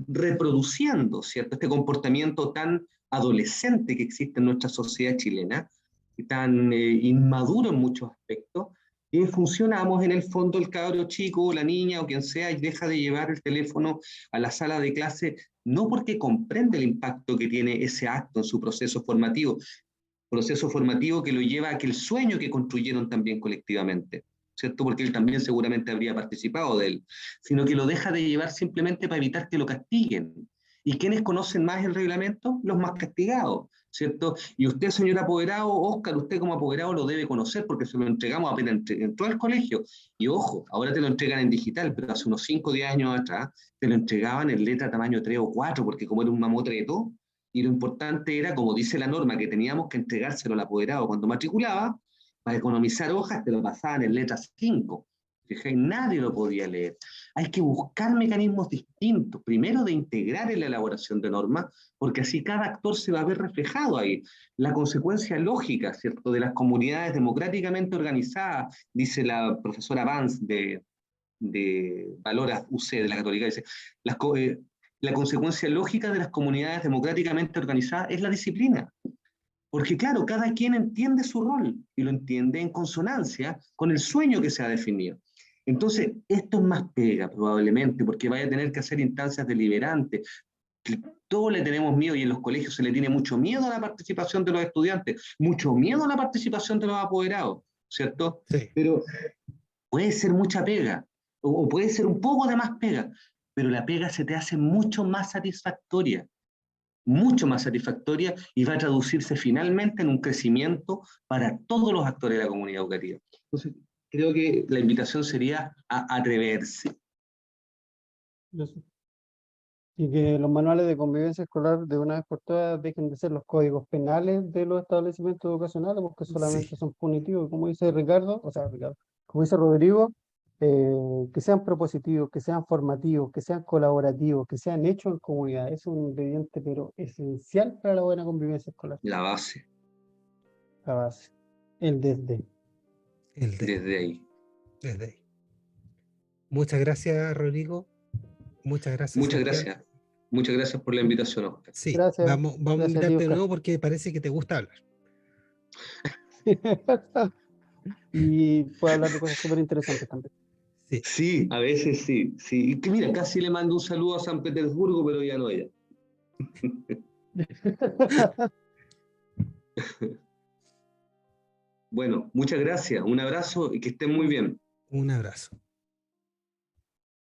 Speaker 2: reproduciendo, ¿cierto? Este comportamiento tan adolescente que existe en nuestra sociedad chilena, y tan inmaduro en muchos aspectos, y funcionamos en el fondo el cabro chico o la niña o quien sea y deja de llevar el teléfono a la sala de clase, no porque comprende el impacto que tiene ese acto en su proceso formativo que lo lleva a aquel sueño que construyeron también colectivamente, ¿cierto? Porque él también seguramente habría participado de él, sino que lo deja de llevar simplemente para evitar que lo castiguen. ¿Y quiénes conocen más el reglamento? Los más castigados, ¿cierto? Y usted, señor apoderado, Oscar, usted como apoderado lo debe conocer porque se lo entregamos apenas entró al colegio. Y ojo, ahora te lo entregan en digital, pero hace unos 5 o 10 años atrás te lo entregaban en letra tamaño 3 o 4, porque como era un mamotre de todo, y lo importante era, como dice la norma, que teníamos que entregárselo al apoderado cuando matriculaba, para economizar hojas te lo pasaban en letras 5. Fíjate, nadie lo podía leer. Hay que buscar mecanismos distintos, primero de integrar en la elaboración de normas, porque así cada actor se va a ver reflejado ahí. La consecuencia lógica, ¿cierto?, de las comunidades democráticamente organizadas, dice la profesora Vance de Valores UC de la Católica, dice, la consecuencia lógica de las comunidades democráticamente organizadas es la disciplina. Porque claro, cada quien entiende su rol y lo entiende en consonancia con el sueño que se ha definido. Entonces, esto es más pega probablemente, porque vaya a tener que hacer instancias deliberantes. Todos le tenemos miedo y en los colegios se le tiene mucho miedo a la participación de los estudiantes, mucho miedo a la participación de los apoderados, ¿cierto?
Speaker 1: Sí.
Speaker 2: Pero puede ser mucha pega, o puede ser un poco de más pega, pero la pega se te hace mucho más satisfactoria y va a traducirse finalmente en un crecimiento para todos los actores de la comunidad educativa. Entonces, creo que la invitación sería a atreverse.
Speaker 3: Eso. Y que los manuales de convivencia escolar de una vez por todas dejen de ser los códigos penales de los establecimientos educacionales, porque solamente
Speaker 1: Sí.
Speaker 3: son punitivos, como dice Ricardo, como dice Rodrigo, que sean propositivos, que sean formativos, que sean colaborativos, que sean hechos en comunidad. Es un ingrediente, pero esencial para la buena convivencia escolar.
Speaker 2: La base,
Speaker 3: La base. El desde.
Speaker 2: desde ahí.
Speaker 1: Desde ahí. Muchas gracias, Rodrigo. Muchas gracias,
Speaker 2: Muchas
Speaker 1: Sebastián.
Speaker 2: gracias. Muchas gracias por la invitación, Oscar.
Speaker 1: Sí,
Speaker 3: Gracias.
Speaker 1: vamos a
Speaker 3: Gracias a ti,
Speaker 1: invitarte de
Speaker 3: Oscar.
Speaker 1: nuevo porque parece que te gusta hablar.
Speaker 3: Y puede hablar de cosas súper interesantes también.
Speaker 1: Sí.
Speaker 2: Sí, a veces sí. Sí. Y que mira, casi le mando un saludo a San Petersburgo, pero ya no ella. Bueno, muchas gracias. Un abrazo y que estén muy bien.
Speaker 1: Un abrazo.